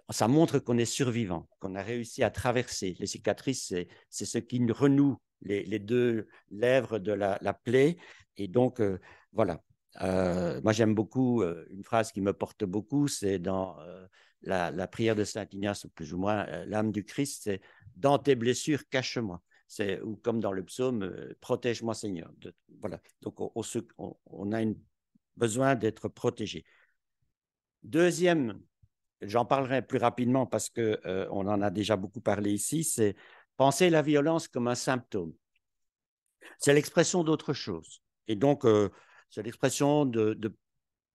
Speaker 3: ça montre qu'on est survivant, qu'on a réussi à traverser. Les cicatrices, c'est ce qui renoue les deux lèvres de la plaie. Et donc, voilà. Moi, j'aime beaucoup une phrase qui me porte beaucoup, c'est dans la prière de Saint Ignace, ou plus ou moins l'âme du Christ, c'est dans tes blessures, cache-moi. Ou comme dans le psaume, protège-moi Seigneur. Voilà. Donc, on a besoin d'être protégé. Deuxième, j'en parlerai plus rapidement parce qu'on en a déjà beaucoup parlé ici, c'est penser la violence comme un symptôme. C'est l'expression d'autre chose. Et donc, c'est l'expression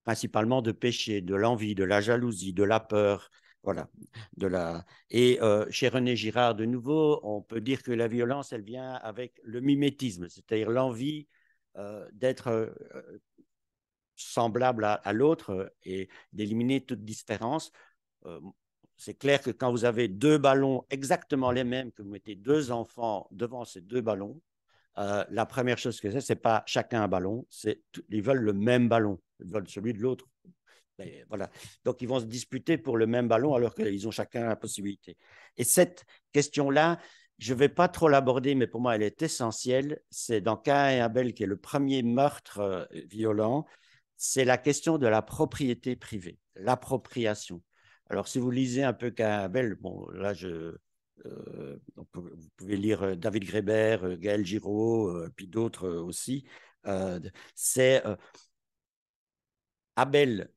Speaker 3: principalement de péché, de l'envie, de la jalousie, de la peur. Voilà. Et chez René Girard, de nouveau, on peut dire que la violence, elle vient avec le mimétisme, c'est-à-dire l'envie d'être semblable à l'autre et d'éliminer toute différence. C'est clair que quand vous avez deux ballons exactement les mêmes, que vous mettez deux enfants devant ces deux ballons, la première chose que c'est pas chacun un ballon, ils veulent le même ballon, ils veulent celui de l'autre. Et voilà. Donc, ils vont se disputer pour le même ballon alors qu'ils ont chacun la possibilité. Et cette question-là, je ne vais pas trop l'aborder, mais pour moi, elle est essentielle. C'est dans Caïn et Abel, qui est le premier meurtre violent. C'est la question de la propriété privée, l'appropriation. Alors, si vous lisez un peu Caïn et Abel, bon, là, vous pouvez lire David Graeber, Gaël Giraud, puis d'autres aussi. C'est Abel,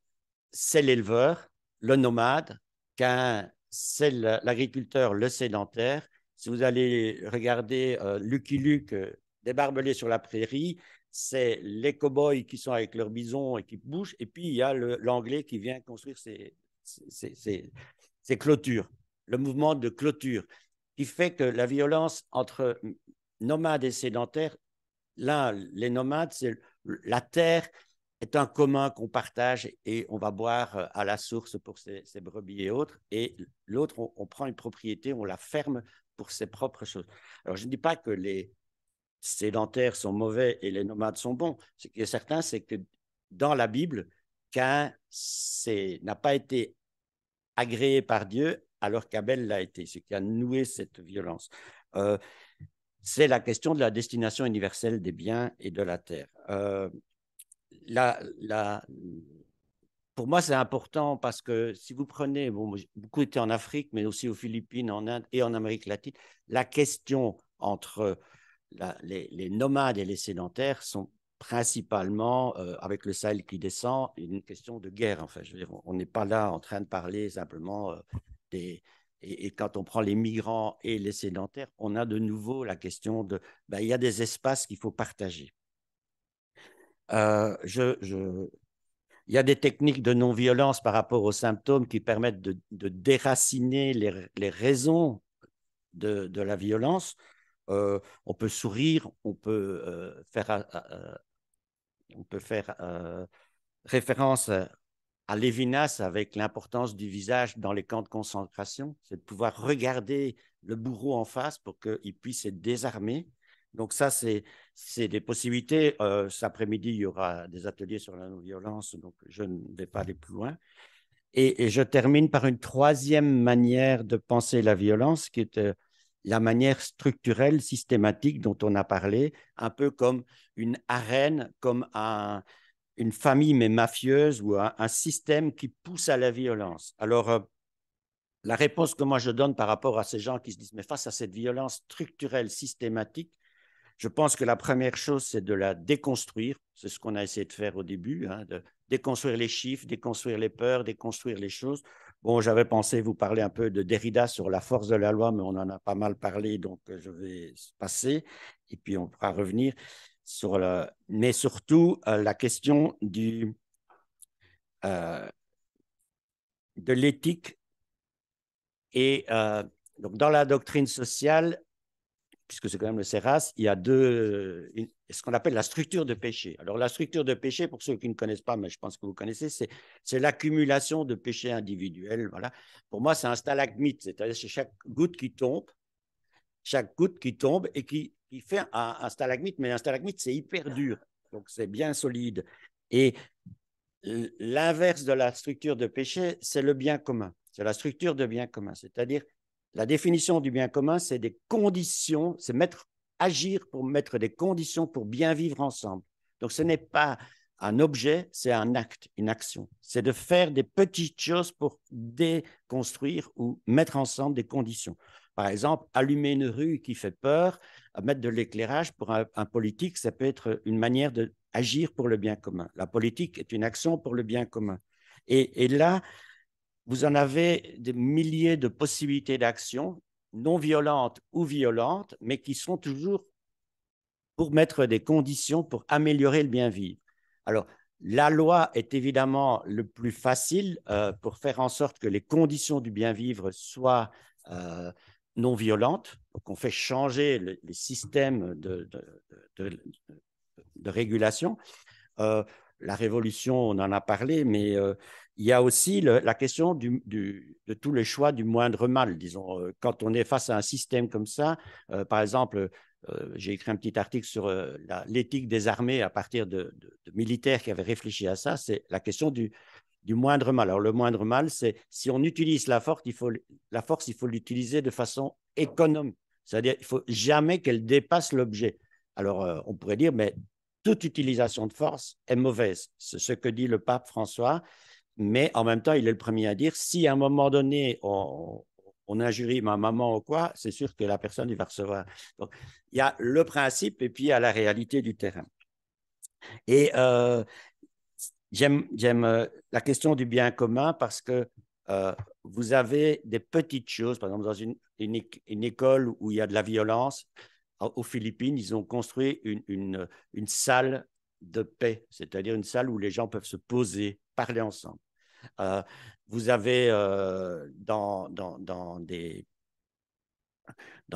Speaker 3: c'est l'éleveur, le nomade, Caïn, c'est l'agriculteur, le sédentaire. Si vous allez regarder Lucky Luke, des barbelés sur la prairie, c'est les cow-boys qui sont avec leurs bisons et qui bougent, et puis il y a l'anglais qui vient construire ses clôtures, le mouvement de clôture, qui fait que la violence entre nomades et sédentaires, là, les nomades, c'est la terre est un commun qu'on partage et on va boire à la source pour ses brebis et autres. Et l'autre, on prend une propriété, on la ferme pour ses propres choses. Alors, je ne dis pas que les sédentaires sont mauvais et les nomades sont bons. Ce qui est certain, c'est que dans la Bible, Caïn n'a pas été agréé par Dieu alors qu'Abel l'a été, ce qui a noué cette violence. C'est la question de la destination universelle des biens et de la terre. pour moi, c'est important parce que si vous prenez, bon, j'ai beaucoup été en Afrique, mais aussi aux Philippines, en Inde et en Amérique latine, la question entre les nomades et les sédentaires sont principalement, avec le Sahel qui descend, une question de guerre. Enfin, je veux dire, on n'est pas là en train de parler simplement des... Et quand on prend les migrants et les sédentaires, on a de nouveau la question de, ben, il y a des espaces qu'il faut partager. Il y a des techniques de non-violence par rapport aux symptômes qui permettent de déraciner les raisons de la violence. On peut sourire, on peut faire référence à Lévinas avec l'importance du visage dans les camps de concentration, c'est de pouvoir regarder le bourreau en face pour qu'il puisse être désarmé. Donc ça, c'est des possibilités. Cet après-midi, il y aura des ateliers sur la non-violence, donc je ne vais pas aller plus loin. Et je termine par une troisième manière de penser la violence, qui est la manière structurelle, systématique dont on a parlé, un peu comme une arène, comme une famille mais mafieuse ou un système qui pousse à la violence. Alors, la réponse que moi je donne par rapport à ces gens qui se disent, mais face à cette violence structurelle, systématique, je pense que la première chose, c'est de la déconstruire. C'est ce qu'on a essayé de faire au début, hein, de déconstruire les chiffres, déconstruire les peurs, déconstruire les choses. Bon, j'avais pensé vous parler un peu de Derrida sur la force de la loi, mais on en a pas mal parlé, donc je vais passer et puis on pourra revenir sur mais surtout la question de l'éthique et donc dans la doctrine sociale, puisque c'est quand même le CERAS, il y a ce qu'on appelle la structure de péché. Alors, la structure de péché, pour ceux qui ne connaissent pas, mais je pense que vous connaissez, c'est l'accumulation de péchés individuels. Voilà. Pour moi, c'est un stalagmite, c'est-à-dire c'est chaque goutte qui tombe et qui fait un stalagmite, mais un stalagmite, c'est hyper dur, donc c'est bien solide. Et l'inverse de la structure de péché, c'est le bien commun. C'est la structure de bien commun. C'est-à-dire, la définition du bien commun, c'est des conditions, c'est agir pour mettre des conditions pour bien vivre ensemble. Donc, ce n'est pas un objet, c'est un acte, une action. C'est de faire des petites choses pour déconstruire ou mettre ensemble des conditions. Par exemple, allumer une rue qui fait peur, mettre de l'éclairage pour un politique, ça peut être une manière d'agir pour le bien commun. La politique est une action pour le bien commun. Et là, vous en avez des milliers de possibilités d'action, non violentes ou violentes, mais qui sont toujours pour mettre des conditions pour améliorer le bien vivre. Alors, la loi est évidemment le plus facile pour faire en sorte que les conditions du bien vivre soient non violentes. Donc, on fait changer les systèmes de régulation. La révolution, on en a parlé, mais il y a aussi la question de tous les choix du moindre mal. Disons, quand on est face à un système comme ça, par exemple, j'ai écrit un petit article sur l'éthique des armées à partir de militaires qui avaient réfléchi à ça, c'est la question du moindre mal. Alors, le moindre mal, c'est si on utilise la force, il faut l'utiliser de façon économe. C'est-à-dire, il ne faut jamais qu'elle dépasse l'objet. Alors, on pourrait dire, mais toute utilisation de force est mauvaise. C'est ce que dit le pape François, mais en même temps, il est le premier à dire, si à un moment donné, on injurie ma maman ou quoi, c'est sûr que la personne il va recevoir. Donc, il y a le principe et puis il y a la réalité du terrain. Et j'aime la question du bien commun parce que vous avez des petites choses, par exemple dans une école où il y a de la violence, aux Philippines, ils ont construit une salle de paix, c'est-à-dire une salle où les gens peuvent se poser, parler ensemble. Vous avez dans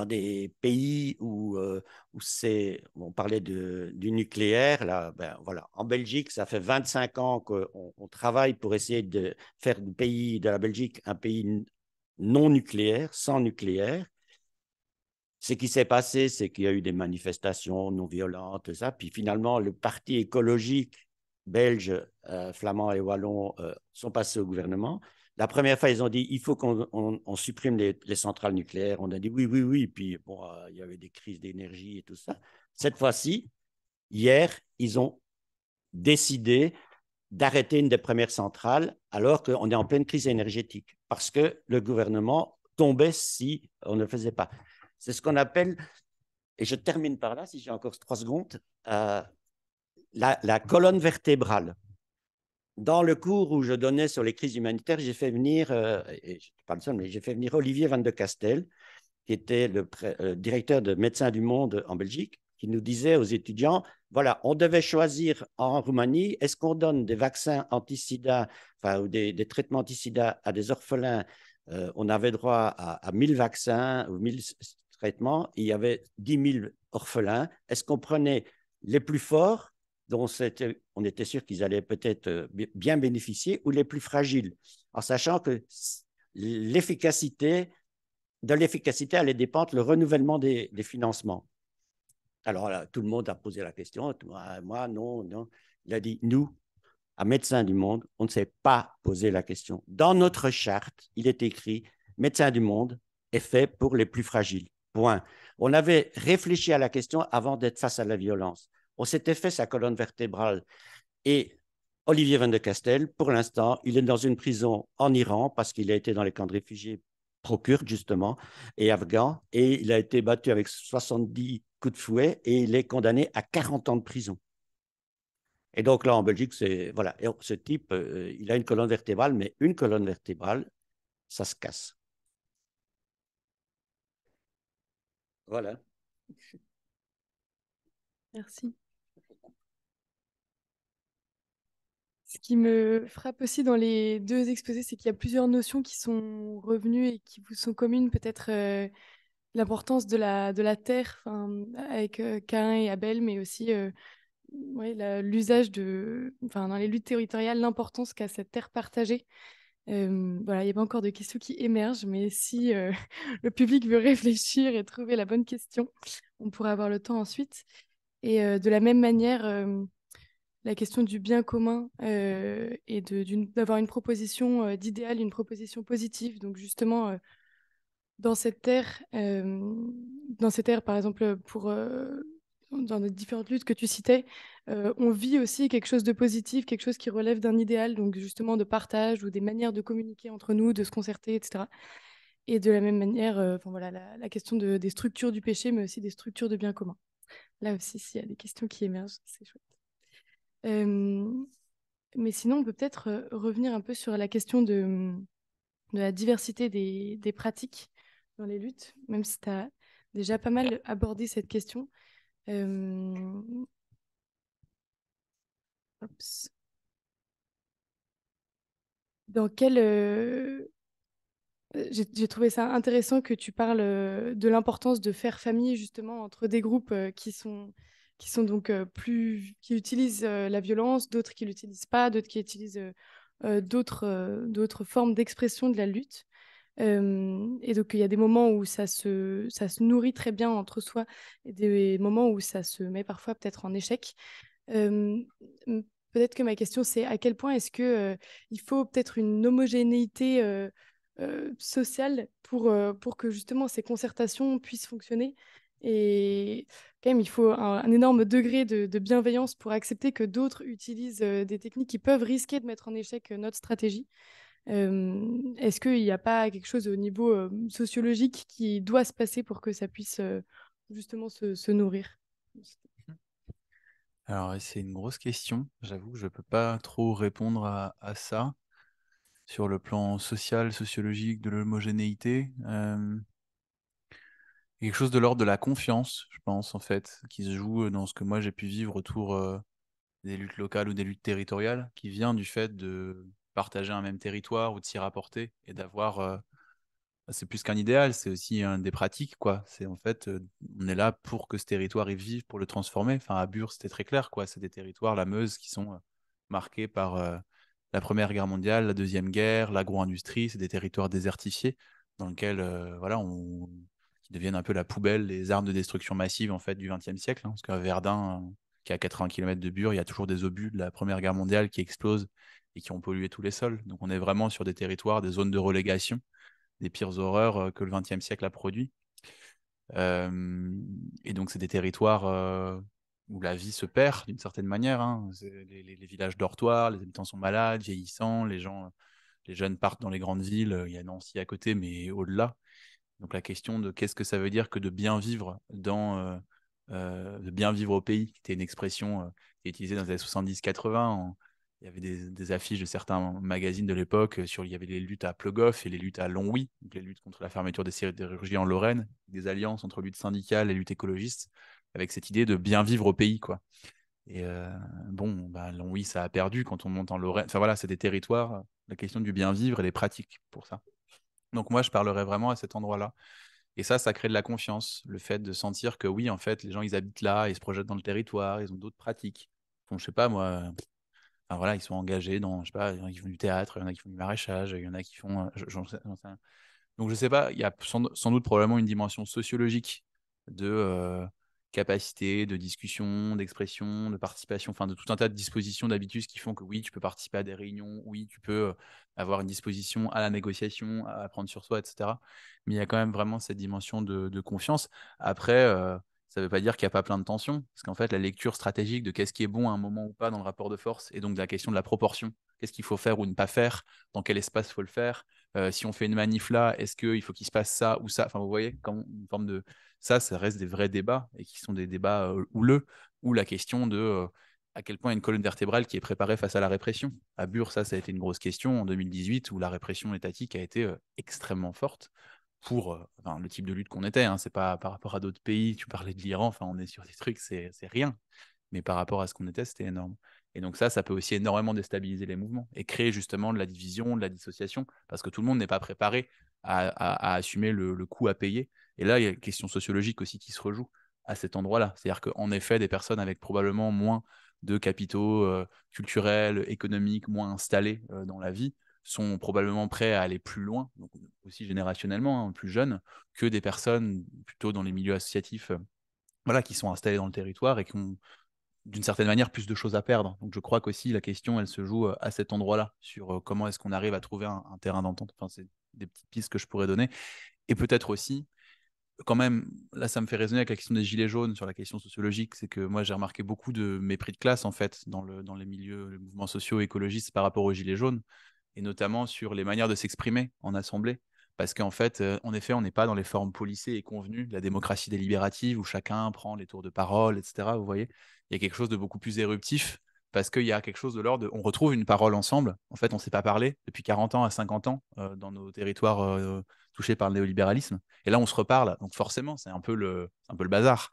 Speaker 3: des pays où on parlait du nucléaire, là, ben, voilà. En Belgique, ça fait 25 ans qu'on travaille pour essayer de faire de la Belgique un pays non nucléaire, sans nucléaire. Ce qui s'est passé, c'est qu'il y a eu des manifestations non violentes, ça. Puis finalement, le parti écologique belge, flamand et wallon sont passés au gouvernement. La première fois, ils ont dit il faut qu'on supprime les centrales nucléaires. On a dit oui, oui, oui. Puis bon, il y avait des crises d'énergie et tout ça. Cette fois-ci, hier, ils ont décidé d'arrêter une des premières centrales alors qu'on est en pleine crise énergétique, parce que le gouvernement tombait si on ne le faisait pas. C'est ce qu'on appelle, et je termine par là, si j'ai encore 3 secondes, la colonne vertébrale. Dans le cours où je donnais sur les crises humanitaires, j'ai fait venir, et je ne suis pas le seul, mais j'ai fait venir Olivier Van de Castel, qui était le directeur de Médecins du Monde en Belgique, qui nous disait aux étudiants, voilà, on devait choisir en Roumanie, est-ce qu'on donne des vaccins anti-sida, enfin, ou des traitements anti-sida à des orphelins. On avait droit à 1000 vaccins ou 1000 traitements, il y avait 10 000 orphelins. Est-ce qu'on prenait les plus forts, dont on était sûr qu'ils allaient peut-être bien bénéficier, ou les plus fragiles, en sachant que l'efficacité allait dépendre le renouvellement des financements. Alors là, tout le monde a posé la question. Moi, non, non. Il a dit, nous, à Médecins du Monde, on ne s'est pas posé la question. Dans notre charte, il est écrit, Médecins du Monde est fait pour les plus fragiles. Point. On avait réfléchi à la question avant d'être face à la violence. On s'était fait sa colonne vertébrale. Et Olivier Van de Castel, pour l'instant, il est dans une prison en Iran parce qu'il a été dans les camps de réfugiés pro-kurdes, justement, et afghans, et il a été battu avec 70 coups de fouet et il est condamné à 40 ans de prison. Et donc là, en Belgique, voilà. Et ce type, il a une colonne vertébrale, mais une colonne vertébrale, ça se casse. Voilà.
Speaker 1: Merci. Ce qui me frappe aussi dans les deux exposés, c'est qu'il y a plusieurs notions qui sont revenues et qui vous sont communes, peut-être l'importance de la terre, avec Caïn et Abel, mais aussi ouais, l'usage dans les luttes territoriales, l'importance qu'a cette terre partagée. Voilà, il y a pas encore de questions qui émergent, mais si le public veut réfléchir et trouver la bonne question, on pourra avoir le temps ensuite. Et de la même manière, la question du bien commun et d'avoir une proposition d'idéal, une proposition positive. Donc justement, dans cette terre, par exemple, dans les différentes luttes que tu citais, on vit aussi quelque chose de positif, quelque chose qui relève d'un idéal, donc justement de partage ou des manières de communiquer entre nous, de se concerter, etc. Et de la même manière, voilà, la question des structures du péché, mais aussi des structures de bien commun. Là aussi, s'il y a des questions qui émergent, c'est chouette. Mais sinon, on peut peut-être revenir un peu sur la question de la diversité des pratiques dans les luttes, même si tu as déjà pas mal abordé cette question. Oups. Dans quel, j'ai trouvé ça intéressant que tu parles de l'importance de faire famille justement entre des groupes qui sont donc qui utilisent la violence, d'autres qui l'utilisent pas, d'autres qui utilisent d'autres formes d'expression de la lutte. Et donc il y a des moments où ça se nourrit très bien entre soi et des moments où ça se met parfois peut-être en échec. Euh, Peut-être que ma question, c'est à quel point est-ce que il faut peut-être une homogénéité sociale pour que justement ces concertations puissent fonctionner. Et quand même, il faut un énorme degré de bienveillance pour accepter que d'autres utilisent des techniques qui peuvent risquer de mettre en échec notre stratégie. Est-ce qu'il n'y a pas quelque chose au niveau sociologique qui doit se passer pour que ça puisse justement se nourrir?
Speaker 2: Alors, c'est une grosse question. J'avoue que je ne peux pas trop répondre à ça sur le plan social, sociologique, de l'homogénéité. Quelque chose de l'ordre de la confiance, je pense, en fait, qui se joue dans ce que moi j'ai pu vivre autour des luttes locales ou des luttes territoriales, qui vient du fait de partager un même territoire ou de s'y rapporter et d'avoir c'est plus qu'un idéal, c'est aussi des pratiques, quoi. C'est en fait, on est là pour que ce territoire y vive, pour le transformer. Enfin, à Bure, c'était très clair, quoi. C'est des territoires, la Meuse, qui sont marqués par la Première Guerre mondiale, la Deuxième Guerre, l'agro-industrie. C'est des territoires désertifiés dans lesquels, voilà, qui deviennent un peu la poubelle, les armes de destruction massive, en fait, du XXe siècle. Hein, parce qu'à Verdun, qui est à 80 km de Bure, il y a toujours des obus de la Première Guerre mondiale qui explosent et qui ont pollué tous les sols. Donc, on est vraiment sur des territoires, des zones de relégation des pires horreurs que le XXe siècle a produit. Et donc, c'est des territoires où la vie se perd d'une certaine manière. Hein. Les villages dortoirs, les habitants sont malades, vieillissants, les jeunes partent dans les grandes villes. Il y a Nancy à côté, mais au-delà. Donc la question de qu'est-ce que ça veut dire que de bien vivre de bien vivre au pays, qui était une expression qui est utilisée dans les années 70-80. Il y avait des affiches de certains magazines de l'époque il y avait les luttes à Plogoff et les luttes à Longwy, donc les luttes contre la fermeture des sidérurgies en Lorraine, des alliances entre lutte syndicale et lutte écologiste, avec cette idée de bien vivre au pays, quoi. Et bon, bah, Longwy, ça a perdu quand on monte en Lorraine. Enfin voilà, c'est des territoires, la question du bien vivre et les pratiques pour ça. Donc moi, je parlerais vraiment à cet endroit-là. Et ça crée de la confiance, le fait de sentir que oui, en fait, les gens, ils habitent là, ils se projettent dans le territoire, ils ont d'autres pratiques. Bon, je sais pas, moi, enfin, voilà, ils sont engagés dans, je sais pas, il y en a qui font du théâtre, il y en a qui font du maraîchage, il y en a qui font, j'en sais rien. Donc je sais pas, il y a sans doute probablement une dimension sociologique de capacité, de discussion, d'expression, de participation, enfin de tout un tas de dispositions, d'habitudes qui font que oui, tu peux participer à des réunions, oui, tu peux avoir une disposition à la négociation, à apprendre sur soi, etc. Mais il y a quand même vraiment cette dimension de confiance. Après, ça ne veut pas dire qu'il n'y a pas plein de tensions, parce qu'en fait, la lecture stratégique de qu'est-ce qui est bon à un moment ou pas dans le rapport de force, et donc de la question de la proportion, qu'est-ce qu'il faut faire ou ne pas faire, dans quel espace il faut le faire, si on fait une manif là, est-ce qu'il faut qu'il se passe ça ou ça? Enfin, vous voyez, comme une forme de ça reste des vrais débats et qui sont des débats houleux, ou la question de à quel point il y a une colonne vertébrale qui est préparée face à la répression. À Bure, ça a été une grosse question en 2018 où la répression étatique a été extrêmement forte pour enfin, le type de lutte qu'on était. Hein. C'est pas par rapport à d'autres pays. Tu parlais de l'Iran, enfin, on est sur des trucs, c'est rien. Mais par rapport à ce qu'on était, c'était énorme. Et donc ça peut aussi énormément déstabiliser les mouvements et créer justement de la division, de la dissociation, parce que tout le monde n'est pas préparé à assumer le coût à payer. Et là, il y a une question sociologique aussi qui se rejoue à cet endroit-là. C'est-à-dire qu'en effet, des personnes avec probablement moins de capitaux culturels, économiques, moins installés dans la vie, sont probablement prêts à aller plus loin, donc aussi générationnellement, hein, plus jeunes, que des personnes plutôt dans les milieux associatifs voilà, qui sont installés dans le territoire et qui ont d'une certaine manière plus de choses à perdre. Donc je crois qu'aussi la question, elle se joue à cet endroit-là, sur comment est-ce qu'on arrive à trouver un terrain d'entente. Enfin, c'est des petites pistes que je pourrais donner. Et peut-être aussi, quand même, là ça me fait raisonner avec la question des gilets jaunes, sur la question sociologique, c'est que moi j'ai remarqué beaucoup de mépris de classe en fait dans les milieux, les mouvements sociaux écologistes par rapport aux gilets jaunes, et notamment sur les manières de s'exprimer en assemblée. Parce qu'en fait, en effet, on n'est pas dans les formes policées et convenues de la démocratie délibérative où chacun prend les tours de parole, etc. Vous voyez, il y a quelque chose de beaucoup plus éruptif parce qu'il y a quelque chose de l'ordre, on retrouve une parole ensemble. En fait, on ne s'est pas parlé depuis 40 ans à 50 ans dans nos territoires touchés par le néolibéralisme. Et là, on se reparle. Donc forcément, c'est un peu le bazar.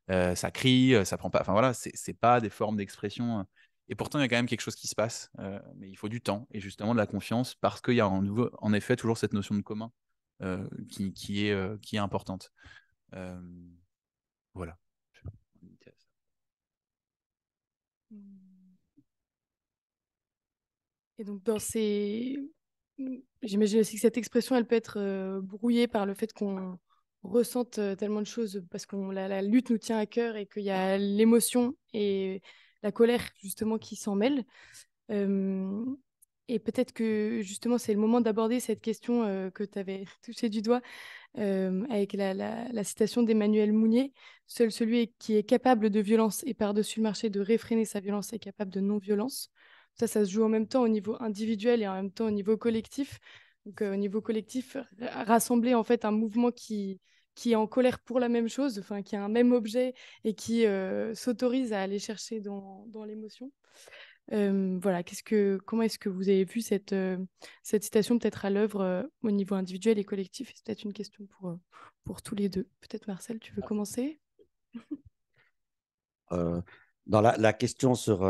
Speaker 2: Ça crie, ça prend pas. Enfin voilà, c'est pas des formes d'expression. Et pourtant, il y a quand même quelque chose qui se passe, mais il faut du temps et justement de la confiance parce qu'il y a en effet toujours cette notion de commun qui est importante. Euh, voilà.
Speaker 1: Et donc, j'imagine aussi que cette expression, elle peut être brouillée par le fait qu'on ressente tellement de choses parce que la lutte nous tient à cœur et qu'il y a l'émotion et la colère, justement, qui s'en mêlent. Euh, et peut-être que, justement, c'est le moment d'aborder cette question que tu avais touchée du doigt avec la citation d'Emmanuel Mounier. Seul celui qui est capable de violence et par-dessus le marché de réfréner sa violence est capable de non-violence. Ça se joue en même temps au niveau individuel et en même temps au niveau collectif. Donc, au niveau collectif, rassembler en fait un mouvement qui est en colère pour la même chose, enfin, qui a un même objet et qui s'autorise à aller chercher dans l'émotion. Voilà, comment est-ce que vous avez vu cette citation peut-être à l'œuvre au niveau individuel et collectif? C'est peut-être une question pour tous les deux. Peut-être Marcel, tu veux commencer?
Speaker 3: Euh, Dans la question sur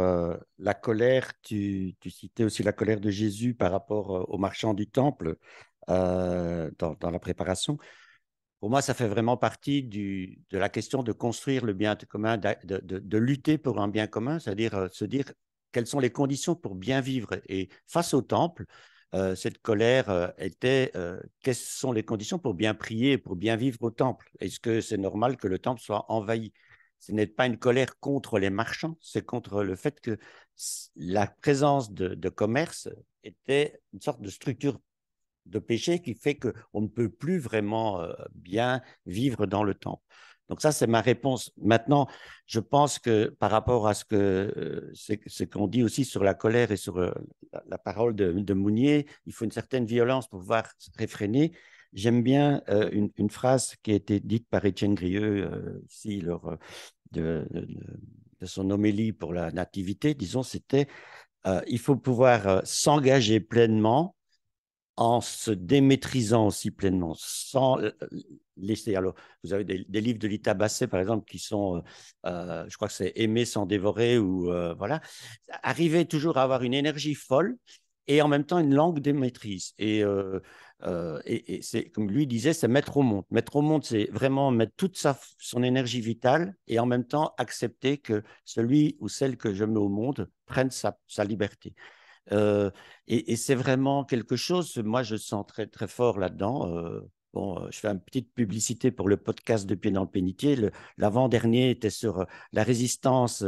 Speaker 3: la colère, tu citais aussi la colère de Jésus par rapport aux marchands du temple dans la préparation. Pour moi, ça fait vraiment partie de la question de construire le bien commun, de lutter pour un bien commun, c'est-à-dire se dire quelles sont les conditions pour bien vivre. Et face au temple, cette colère était quelles sont les conditions pour bien prier, pour bien vivre au temple? Est-ce que c'est normal que le temple soit envahi? Ce n'est pas une colère contre les marchands, c'est contre le fait que la présence de commerce était une sorte de structure de péché qui fait qu'on ne peut plus vraiment bien vivre dans le temple. Donc ça, c'est ma réponse. Maintenant, je pense que par rapport à ce qu'on dit aussi sur la colère et sur la parole de Mounier, il faut une certaine violence pour pouvoir se réfréner. J'aime bien une phrase qui a été dite par Étienne Grieux ici lors de son homélie pour la nativité. Disons, c'était il faut pouvoir s'engager pleinement en se démaîtrisant aussi pleinement, sans laisser. Alors, vous avez des livres de Lita Basset, par exemple, qui sont, je crois que c'est Aimer sans dévorer, ou voilà. Arriver toujours à avoir une énergie folle et en même temps une langue de maîtrise. Et c'est, comme lui disait, c'est mettre au monde. Mettre au monde, c'est vraiment mettre toute son énergie vitale et en même temps accepter que celui ou celle que je mets au monde prenne sa liberté. Euh, et c'est vraiment quelque chose, moi je sens très très fort là-dedans. Bon, je fais une petite publicité pour le podcast de Pied dans le Pénitier. L'avant-dernier était sur la résistance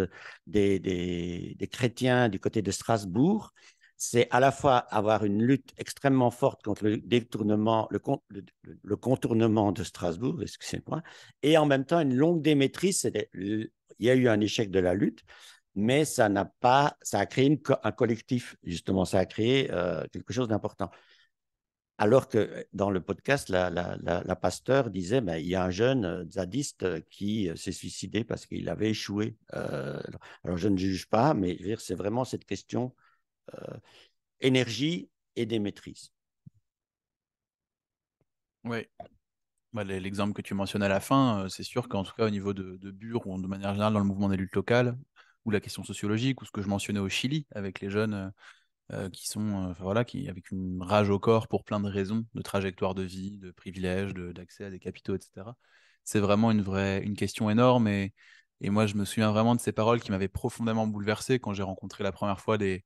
Speaker 3: des chrétiens du côté de Strasbourg. C'est à la fois avoir une lutte extrêmement forte contre le détournement, le contournement de Strasbourg, excusez-moi, et en même temps une longue démaîtrise. Il y a eu un échec de la lutte, mais ça a créé un collectif, justement, ça a créé quelque chose d'important. Alors que dans le podcast, la pasteur disait, ben, il y a un jeune zadiste qui s'est suicidé parce qu'il avait échoué. Alors, je ne juge pas, mais je veux dire, c'est vraiment cette question énergie et des maîtrises.
Speaker 2: Oui. Bah, l'exemple que tu mentionnes à la fin, c'est sûr qu'en tout cas au niveau de Bure ou de manière générale dans le mouvement des luttes locales, ou la question sociologique, ou ce que je mentionnais au Chili avec les jeunes qui sont, enfin, voilà, qui, avec une rage au corps pour plein de raisons, de trajectoire de vie, de privilèges, d'accès à des capitaux, etc. C'est vraiment une question énorme. Et moi, je me souviens vraiment de ces paroles qui m'avaient profondément bouleversé quand j'ai rencontré la première fois des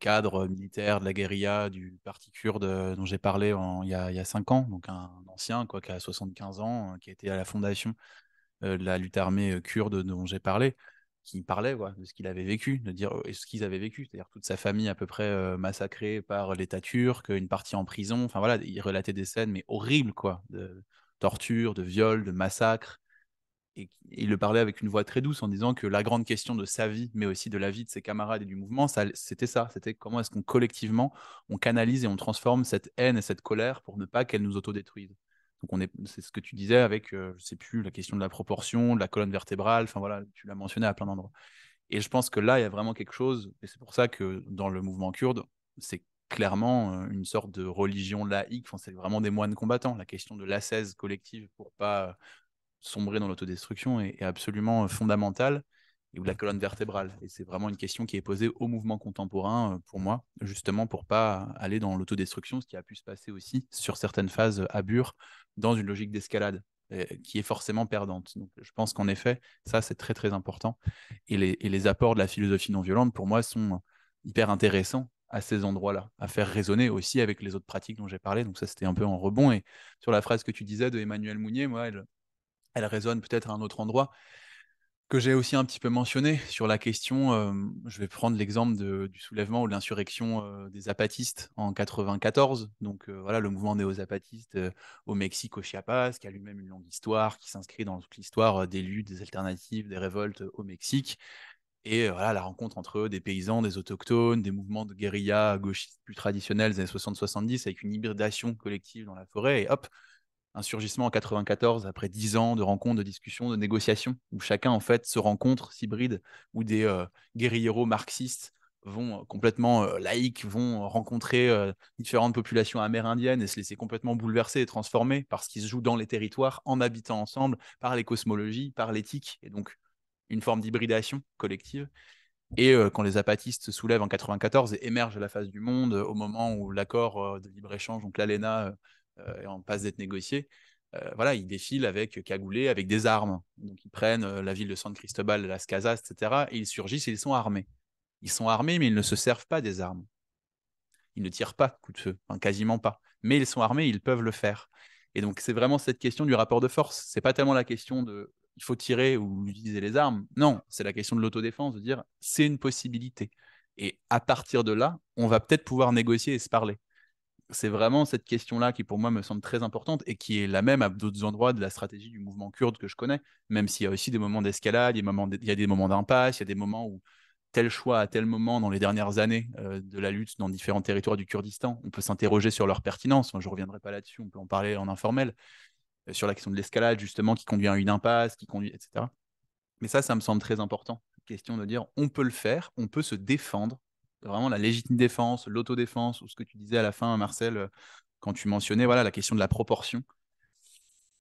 Speaker 2: cadres militaires de la guérilla du parti kurde dont j'ai parlé il y a 5 ans, donc un ancien quoi, qui a 75 ans, qui a été à la fondation de la lutte armée kurde dont j'ai parlé, qui parlait de ce qu'il avait vécu, de dire ce qu'ils avaient vécu, c'est-à-dire toute sa famille à peu près massacrée par l'État turc, une partie en prison, enfin voilà, il relatait des scènes mais horribles quoi, de torture, de viol, de massacre. Et il le parlait avec une voix très douce en disant que la grande question de sa vie, mais aussi de la vie de ses camarades et du mouvement, c'était ça. C'était comment est-ce qu'on collectivement, on canalise et on transforme cette haine et cette colère pour ne pas qu'elle nous autodétruise. Donc c'est ce que tu disais avec, je sais plus, la question de la proportion, de la colonne vertébrale, enfin voilà, tu l'as mentionné à plein d'endroits. Et je pense que là, il y a vraiment quelque chose, et c'est pour ça que dans le mouvement kurde, c'est clairement une sorte de religion laïque, enfin, c'est vraiment des moines combattants. La question de l'ascèse collective pour pas sombrer dans l'autodestruction est absolument fondamentale, et ou la colonne vertébrale. Et c'est vraiment une question qui est posée au mouvement contemporain pour moi, justement pour pas aller dans l'autodestruction, ce qui a pu se passer aussi sur certaines phases à Bure, dans une logique d'escalade qui est forcément perdante. Donc je pense qu'en effet, ça c'est très très important. Et les apports de la philosophie non violente, pour moi, sont hyper intéressants à ces endroits-là, à faire résonner aussi avec les autres pratiques dont j'ai parlé. Donc ça, c'était un peu en rebond. Et sur la phrase que tu disais de Emmanuel Mounier, moi, elle résonne peut-être à un autre endroit que j'ai aussi un petit peu mentionné sur la question. Je vais prendre l'exemple du soulèvement ou de l'insurrection des zapatistes en 94. Donc voilà, le mouvement néo-zapatiste au Mexique, au Chiapas, qui a lui-même une longue histoire, qui s'inscrit dans toute l'histoire des luttes, des alternatives, des révoltes au Mexique. Et voilà, la rencontre entre des paysans, des autochtones, des mouvements de guérilla gauchistes plus traditionnels des années 60-70, avec une hybridation collective dans la forêt. Et hop, un surgissement en 94 après 10 ans de rencontres, de discussions, de négociations, où chacun en fait se rencontre, s'hybride, où des guérilleros marxistes vont complètement laïcs, vont rencontrer différentes populations amérindiennes et se laisser complètement bouleverser et transformer par ce qui se joue dans les territoires en habitant ensemble, par les cosmologies, par l'éthique, et donc une forme d'hybridation collective. Et quand les zapatistes se soulèvent en 94 et émergent à la face du monde au moment où l'accord de libre-échange, donc l'ALENA, est en passe d'être négocié, voilà, ils défilent avec cagoulés, avec des armes. Donc ils prennent la ville de San Cristobal, Las Casas, etc. Et ils surgissent et ils sont armés. Ils sont armés, mais ils ne se servent pas des armes. Ils ne tirent pas coup de feu, enfin, quasiment pas. Mais ils sont armés, ils peuvent le faire. Et donc c'est vraiment cette question du rapport de force. C'est pas tellement la question de il faut tirer ou utiliser les armes. Non, c'est la question de l'autodéfense, de dire c'est une possibilité. Et à partir de là, on va peut-être pouvoir négocier et se parler. c'est vraiment cette question-là qui, pour moi, me semble très importante et qui est la même à d'autres endroits de la stratégie du mouvement kurde que je connais, même s'il y a aussi des moments d'escalade, il y a des moments d'impasse, il y a des moments où tel choix à tel moment dans les dernières années de la lutte dans différents territoires du Kurdistan, on peut s'interroger sur leur pertinence. Moi, je ne reviendrai pas là-dessus, on peut en parler en informel, sur la question de l'escalade, justement, qui conduit à une impasse, qui conduit, etc. Mais ça me semble très important. Question de dire, on peut le faire, on peut se défendre. Vraiment la légitime défense, l'autodéfense, ou ce que tu disais à la fin, Marcel, quand tu mentionnais voilà, la question de la proportion.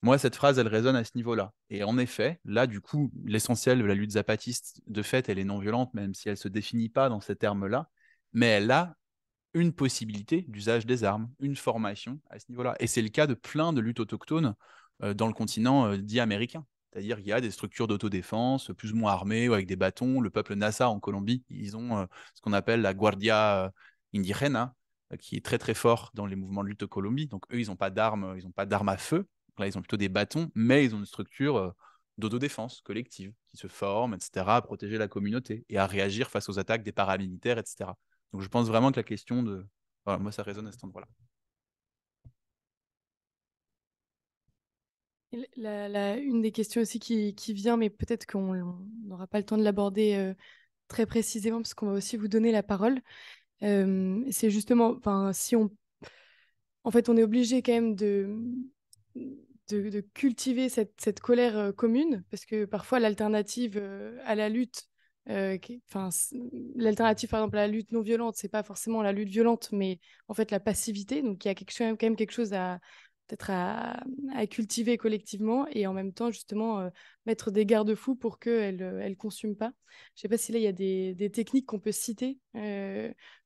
Speaker 2: Moi, cette phrase, elle résonne à ce niveau-là. Et en effet, là, du coup, l'essentiel de la lutte zapatiste, de fait, elle est non violente, même si elle ne se définit pas dans ces termes-là, mais elle a une possibilité d'usage des armes, une formation à ce niveau-là. Et c'est le cas de plein de luttes autochtones dans le continent dit américain. C'est-à-dire qu'il y a des structures d'autodéfense, plus ou moins armées, ou avec des bâtons. Le peuple Nasa en Colombie, ils ont ce qu'on appelle la Guardia Indigena, qui est très très fort dans les mouvements de lutte en Colombie. Donc eux, ils n'ont pas d'armes, ils n'ont pas d'armes à feu. Donc là, ils ont plutôt des bâtons, mais ils ont une structure d'autodéfense collective qui se forme, etc., à protéger la communauté et à réagir face aux attaques des paramilitaires, etc. Donc je pense vraiment que la question de... Voilà, moi, ça résonne à cet endroit-là.
Speaker 1: Une des questions aussi qui vient, mais peut-être qu'on n'aura pas le temps de l'aborder très précisément, parce qu'on va aussi vous donner la parole. C'est justement, enfin, si on, en fait, on est obligé quand même de cultiver cette colère commune, parce que parfois l'alternative à la lutte, l'alternative par exemple à la lutte non violente, c'est pas forcément la lutte violente, mais en fait la passivité. Donc il y a quand même quelque chose à peut-être à cultiver collectivement et en même temps justement mettre des garde-fous pour qu'elle elle consume pas. Je sais pas si là il y a des techniques qu'on peut citer.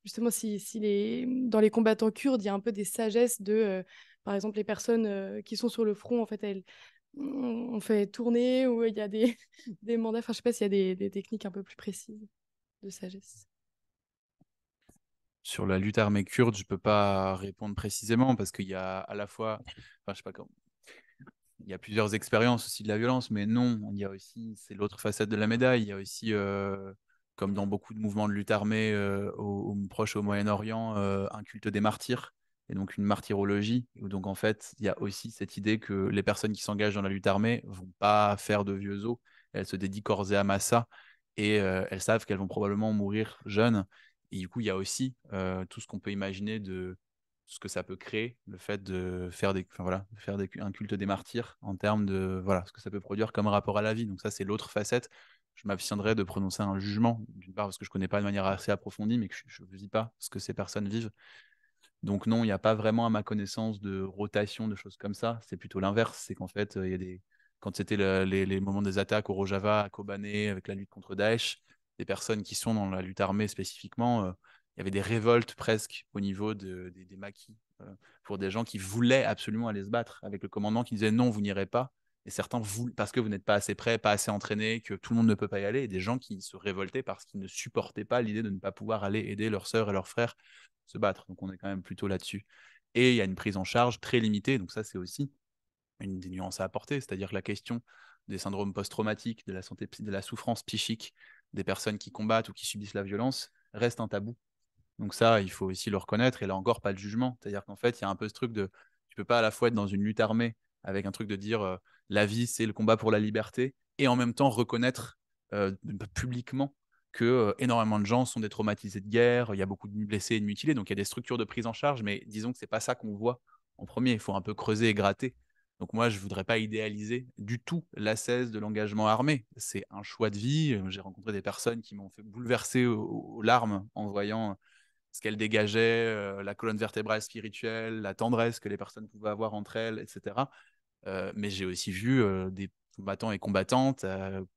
Speaker 1: Justement, si dans les combattants kurdes, il y a un peu des sagesses de, par exemple, les personnes qui sont sur le front, en fait, on fait tourner ou il y a des, des mandats. Enfin, je sais pas s'il y a des techniques un peu plus précises de sagesse.
Speaker 2: Sur la lutte armée kurde, je ne peux pas répondre précisément parce qu'il y a à la fois, enfin, je sais pas comment, il y a plusieurs expériences aussi de la violence, mais non, il y a aussi, c'est l'autre facette de la médaille. Il y a aussi, comme dans beaucoup de mouvements de lutte armée au Proche, au Moyen-Orient, un culte des martyrs et donc une martyrologie. Et donc en fait, il y a aussi cette idée que les personnes qui s'engagent dans la lutte armée vont pas faire de vieux os. Elles se dédient corps et âme à ça et elles savent qu'elles vont probablement mourir jeunes. Et du coup, il y a aussi tout ce qu'on peut imaginer de ce que ça peut créer, le fait de faire enfin, voilà, un culte des martyrs en termes de voilà, ce que ça peut produire comme rapport à la vie. Donc ça, c'est l'autre facette. Je m'abstiendrai de prononcer un jugement, d'une part parce que je ne connais pas de manière assez approfondie, mais que je ne vis pas ce que ces personnes vivent. Donc non, il n'y a pas vraiment à ma connaissance de rotation, de choses comme ça. C'est plutôt l'inverse. C'est qu'en fait, il y a quand c'était les moments des attaques au Rojava, à Kobané, avec la lutte contre Daesh, des personnes qui sont dans la lutte armée spécifiquement, il y avait des révoltes presque au niveau des maquis pour des gens qui voulaient absolument aller se battre, avec le commandant qui disait non, vous n'irez pas. Et certains, parce que vous n'êtes pas assez prêts, pas assez entraînés, que tout le monde ne peut pas y aller, et des gens qui se révoltaient parce qu'ils ne supportaient pas l'idée de ne pas pouvoir aller aider leurs sœurs et leurs frères se battre. Donc on est quand même plutôt là-dessus. Et il y a une prise en charge très limitée, donc ça c'est aussi une des nuances à apporter, c'est-à-dire que la question des syndromes post-traumatiques, de la santé, de la souffrance psychique des personnes qui combattent ou qui subissent la violence reste un tabou. Donc ça, il faut aussi le reconnaître, et là encore, pas de jugement. C'est-à-dire qu'en fait, il y a un peu ce truc de, tu peux pas à la fois être dans une lutte armée avec un truc de dire la vie, c'est le combat pour la liberté, et en même temps reconnaître publiquement que énormément de gens sont des traumatisés de guerre, il y a beaucoup de blessés et de mutilés, donc il y a des structures de prise en charge, mais disons que c'est pas ça qu'on voit en premier, il faut un peu creuser et gratter. Donc moi, je voudrais pas idéaliser du tout l'ascèse de l'engagement armé. C'est un choix de vie. J'ai rencontré des personnes qui m'ont fait bouleverser aux larmes en voyant ce qu'elle dégageait, la colonne vertébrale spirituelle, la tendresse que les personnes pouvaient avoir entre elles, etc. Mais j'ai aussi vu des combattants et combattantes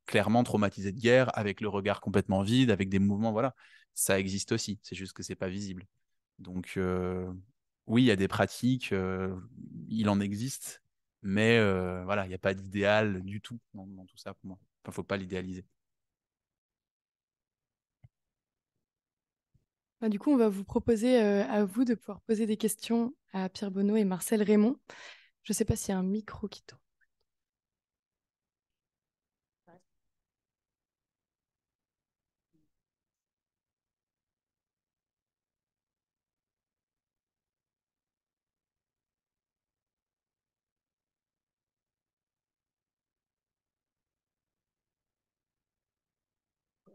Speaker 2: clairement traumatisés de guerre, avec le regard complètement vide, avec des mouvements, voilà. Ça existe aussi, c'est juste que c'est pas visible. Donc oui, il y a des pratiques, il en existe, mais voilà, il n'y a pas d'idéal du tout dans tout ça pour moi. Enfin, faut pas l'idéaliser.
Speaker 1: Bah, du coup, on va vous proposer à vous de pouvoir poser des questions à Pierre Bonneau et Marcel Raymond. Je ne sais pas s'il y a un micro qui tourne.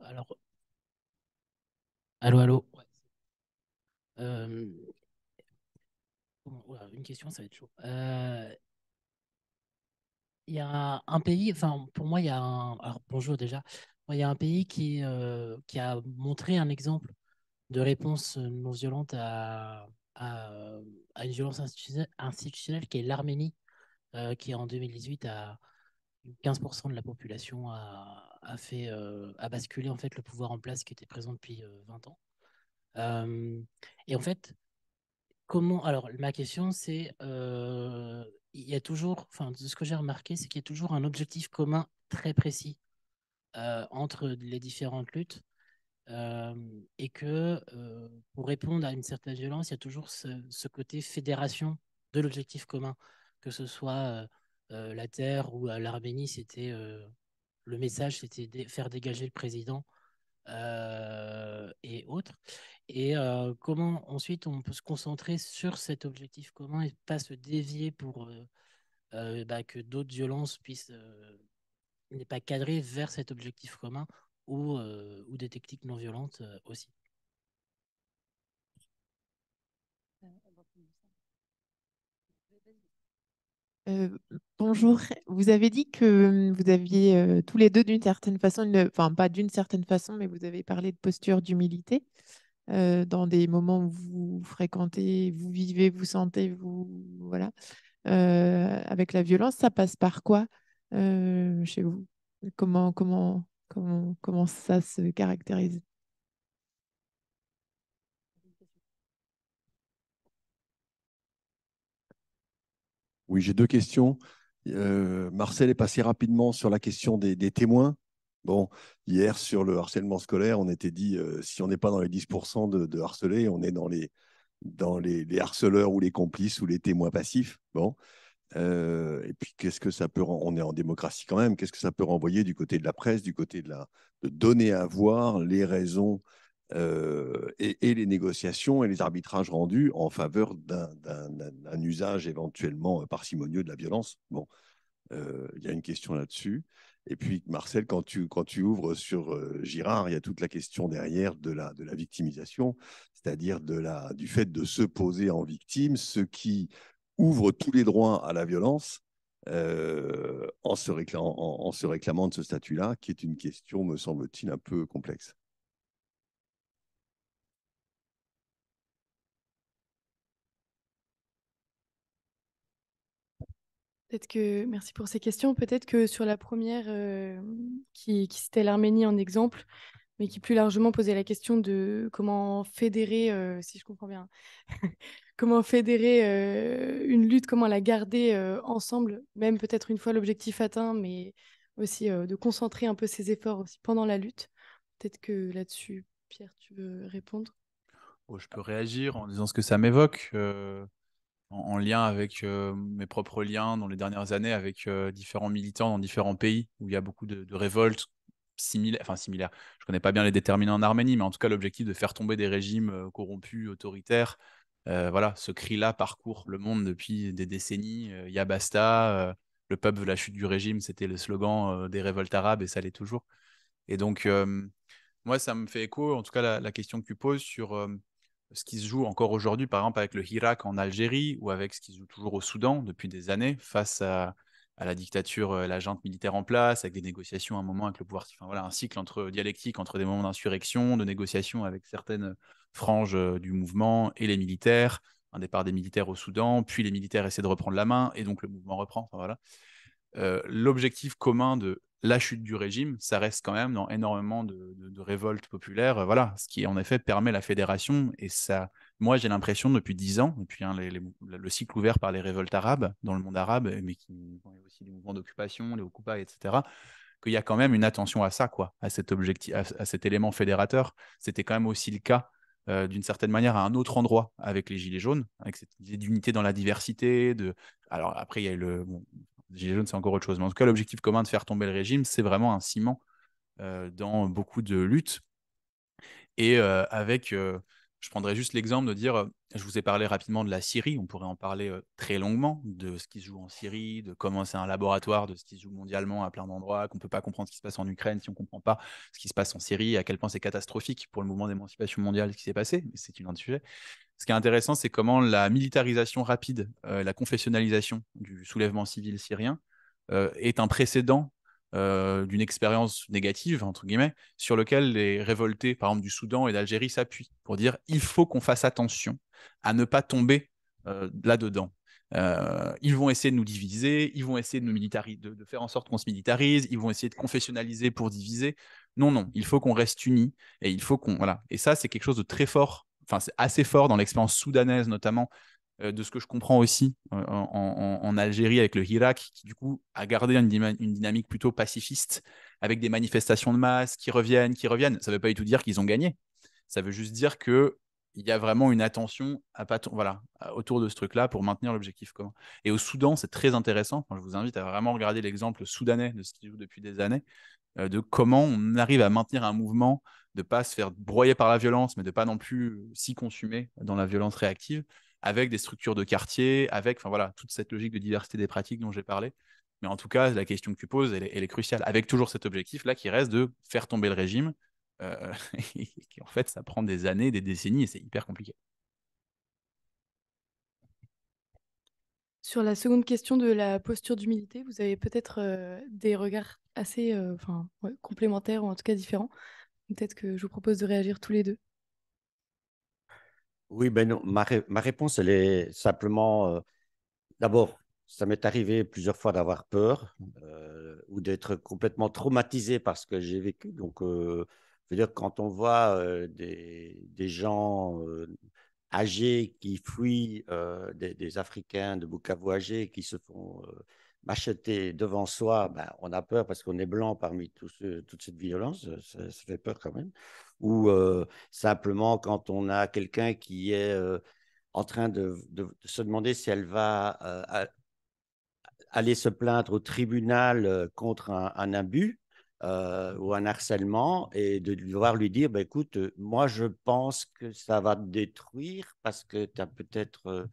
Speaker 4: Alors, allô, allô. Ouais. Euh, oula, une question, ça va être chaud. Il y a un pays, enfin, pour moi, il y a un. Alors, bonjour déjà. Moi, il y a un pays qui a montré un exemple de réponse non violente à, à une violence institutionnelle qui est l'Arménie, qui en 2018 a 15% de la population a basculé en fait le pouvoir en place qui était présent depuis 20 ans. Euh, et en fait, comment. Alors, ma question, c'est il y a toujours, enfin, de ce que j'ai remarqué, c'est qu'il y a toujours un objectif commun très précis entre les différentes luttes euh, et que pour répondre à une certaine violence, il y a toujours ce côté fédération de l'objectif commun, que ce soit la terre ou l'Arménie, c'était le message, c'était faire dégager le président et autres. Et comment ensuite on peut se concentrer sur cet objectif commun et pas se dévier pour que d'autres violences puissent n'est pas cadrer vers cet objectif commun ou des techniques non violentes aussi.
Speaker 5: Euh, Bonjour, vous avez dit que vous aviez tous les deux d'une certaine façon, enfin pas d'une certaine façon, mais vous avez parlé de posture d'humilité dans des moments où vous fréquentez, vous vivez, vous sentez, voilà, avec la violence, ça passe par quoi chez vous? Comment ça se caractérise?
Speaker 6: Oui, j'ai deux questions. Marcel est passé rapidement sur la question des témoins. Bon, hier, sur le harcèlement scolaire, on était dit, si on n'est pas dans les 10% de harcelés, on est dans les harceleurs ou les complices ou les témoins passifs. Bon. Et puis, qu'est-ce que ça peut on est en démocratie quand même, qu'est-ce que ça peut renvoyer du côté de la presse, du côté de donner à voir les raisons et les négociations et les arbitrages rendus en faveur d'un usage éventuellement parcimonieux de la violence. Bon, il y a une question là-dessus. Et puis, Marcel, quand tu ouvres sur Girard, il y a toute la question derrière de la victimisation, c'est-à-dire du fait de se poser en victime, ce qui ouvre tous les droits à la violence en se réclamant de ce statut-là, qui est une question, me semble-t-il, un peu complexe.
Speaker 1: Merci pour ces questions. Peut-être que sur la première, qui citait l'Arménie en exemple, mais qui plus largement posait la question de comment fédérer, si je comprends bien, comment fédérer une lutte, comment la garder ensemble, même peut-être une fois l'objectif atteint, mais aussi de concentrer un peu ses efforts aussi pendant la lutte. Peut-être que là-dessus, Pierre, tu veux répondre?
Speaker 2: Oh, je peux réagir en disant ce que ça m'évoque, en lien avec mes propres liens dans les dernières années avec différents militants dans différents pays où il y a beaucoup de révoltes similaires. Je connais pas bien les déterminants en Arménie, mais en tout cas l'objectif de faire tomber des régimes corrompus, autoritaires. Voilà, ce cri-là parcourt le monde depuis des décennies. Ya basta, le peuple veut la chute du régime, c'était le slogan des révoltes arabes et ça l'est toujours. Et donc, moi, ça me fait écho, en tout cas, la question que tu poses sur ce qui se joue encore aujourd'hui, par exemple, avec le Hirak en Algérie ou avec ce qui se joue toujours au Soudan depuis des années face à la dictature, la junte militaire en place, avec des négociations à un moment avec le pouvoir. Enfin, voilà, un cycle dialectique entre des moments d'insurrection, de négociations avec certaines franges du mouvement et les militaires, un départ des militaires au Soudan, puis les militaires essaient de reprendre la main et donc le mouvement reprend. Enfin, voilà. L'objectif commun de la chute du régime, ça reste quand même dans énormément de révoltes populaires, voilà, ce qui en effet permet la fédération. Et ça, moi, j'ai l'impression depuis 10 ans, depuis le cycle ouvert par les révoltes arabes dans le monde arabe, mais qui aussi les mouvements d'occupation, les Okupa, etc., qu'il y a quand même une attention à ça, quoi, à cet objectif, à cet élément fédérateur. C'était quand même aussi le cas d'une certaine manière à un autre endroit avec les Gilets jaunes, avec cette idée d'unité dans la diversité. Alors après, il y a les Gilets jaunes, c'est encore autre chose. Mais en tout cas, l'objectif commun de faire tomber le régime, c'est vraiment un ciment dans beaucoup de luttes. Et avec, Je prendrais juste l'exemple de dire, je vous ai parlé rapidement de la Syrie, on pourrait en parler très longuement, de ce qui se joue en Syrie, de comment c'est un laboratoire, de ce qui se joue mondialement à plein d'endroits, qu'on ne peut pas comprendre ce qui se passe en Ukraine si on ne comprend pas ce qui se passe en Syrie, et à quel point c'est catastrophique pour le mouvement d'émancipation mondiale ce qui s'est passé, mais c'est un autre sujet. Ce qui est intéressant, c'est comment la militarisation rapide, la confessionnalisation du soulèvement civil syrien est un précédent d'une expérience négative, entre guillemets, sur lequel les révoltés, par exemple, du Soudan et d'Algérie s'appuient pour dire il faut qu'on fasse attention à ne pas tomber là-dedans. Ils vont essayer de nous diviser, ils vont essayer de, de faire en sorte qu'on se militarise, ils vont essayer de confessionnaliser pour diviser. Non, non, il faut qu'on reste unis et il faut qu'on... Voilà. Et ça, c'est quelque chose de très fort, enfin, c'est assez fort dans l'expérience soudanaise notamment, de ce que je comprends aussi en Algérie avec le Hirak, qui du coup a gardé une dynamique plutôt pacifiste, avec des manifestations de masse qui reviennent. Ça ne veut pas du tout dire qu'ils ont gagné. Ça veut juste dire qu'il y a vraiment une attention voilà, autour de ce truc-là pour maintenir l'objectif commun. Et au Soudan, c'est très intéressant. Enfin, je vous invite à vraiment regarder l'exemple soudanais de ce qui joue depuis des années, de comment on arrive à maintenir un mouvement, de ne pas se faire broyer par la violence, mais de ne pas non plus s'y consumer dans la violence réactive, avec des structures de quartier, avec enfin, voilà, toute cette logique de diversité des pratiques dont j'ai parlé. Mais en tout cas, la question que tu poses, elle est cruciale, avec toujours cet objectif-là qui reste de faire tomber le régime. Et en fait, ça prend des années, des décennies, et c'est hyper compliqué.
Speaker 1: Sur la seconde question de la posture d'humilité, vous avez peut-être des regards assez complémentaires ou en tout cas différents. Peut-être que je vous propose de réagir tous les deux.
Speaker 3: Oui, ben non, ma réponse, elle est simplement, d'abord, ça m'est arrivé plusieurs fois d'avoir peur ou d'être complètement traumatisé par ce que j'ai vécu. Donc, je veux dire, quand on voit des gens âgés qui fuient, des Africains de Bukavu âgés qui se font macheter devant soi, ben, on a peur parce qu'on est blanc parmi toute cette violence, ça fait peur quand même. Ou simplement quand on a quelqu'un qui est en train de se demander si elle va aller se plaindre au tribunal contre un abus ou un harcèlement et de devoir lui dire, bah, écoute, moi je pense que ça va te détruire parce que tu as peut-être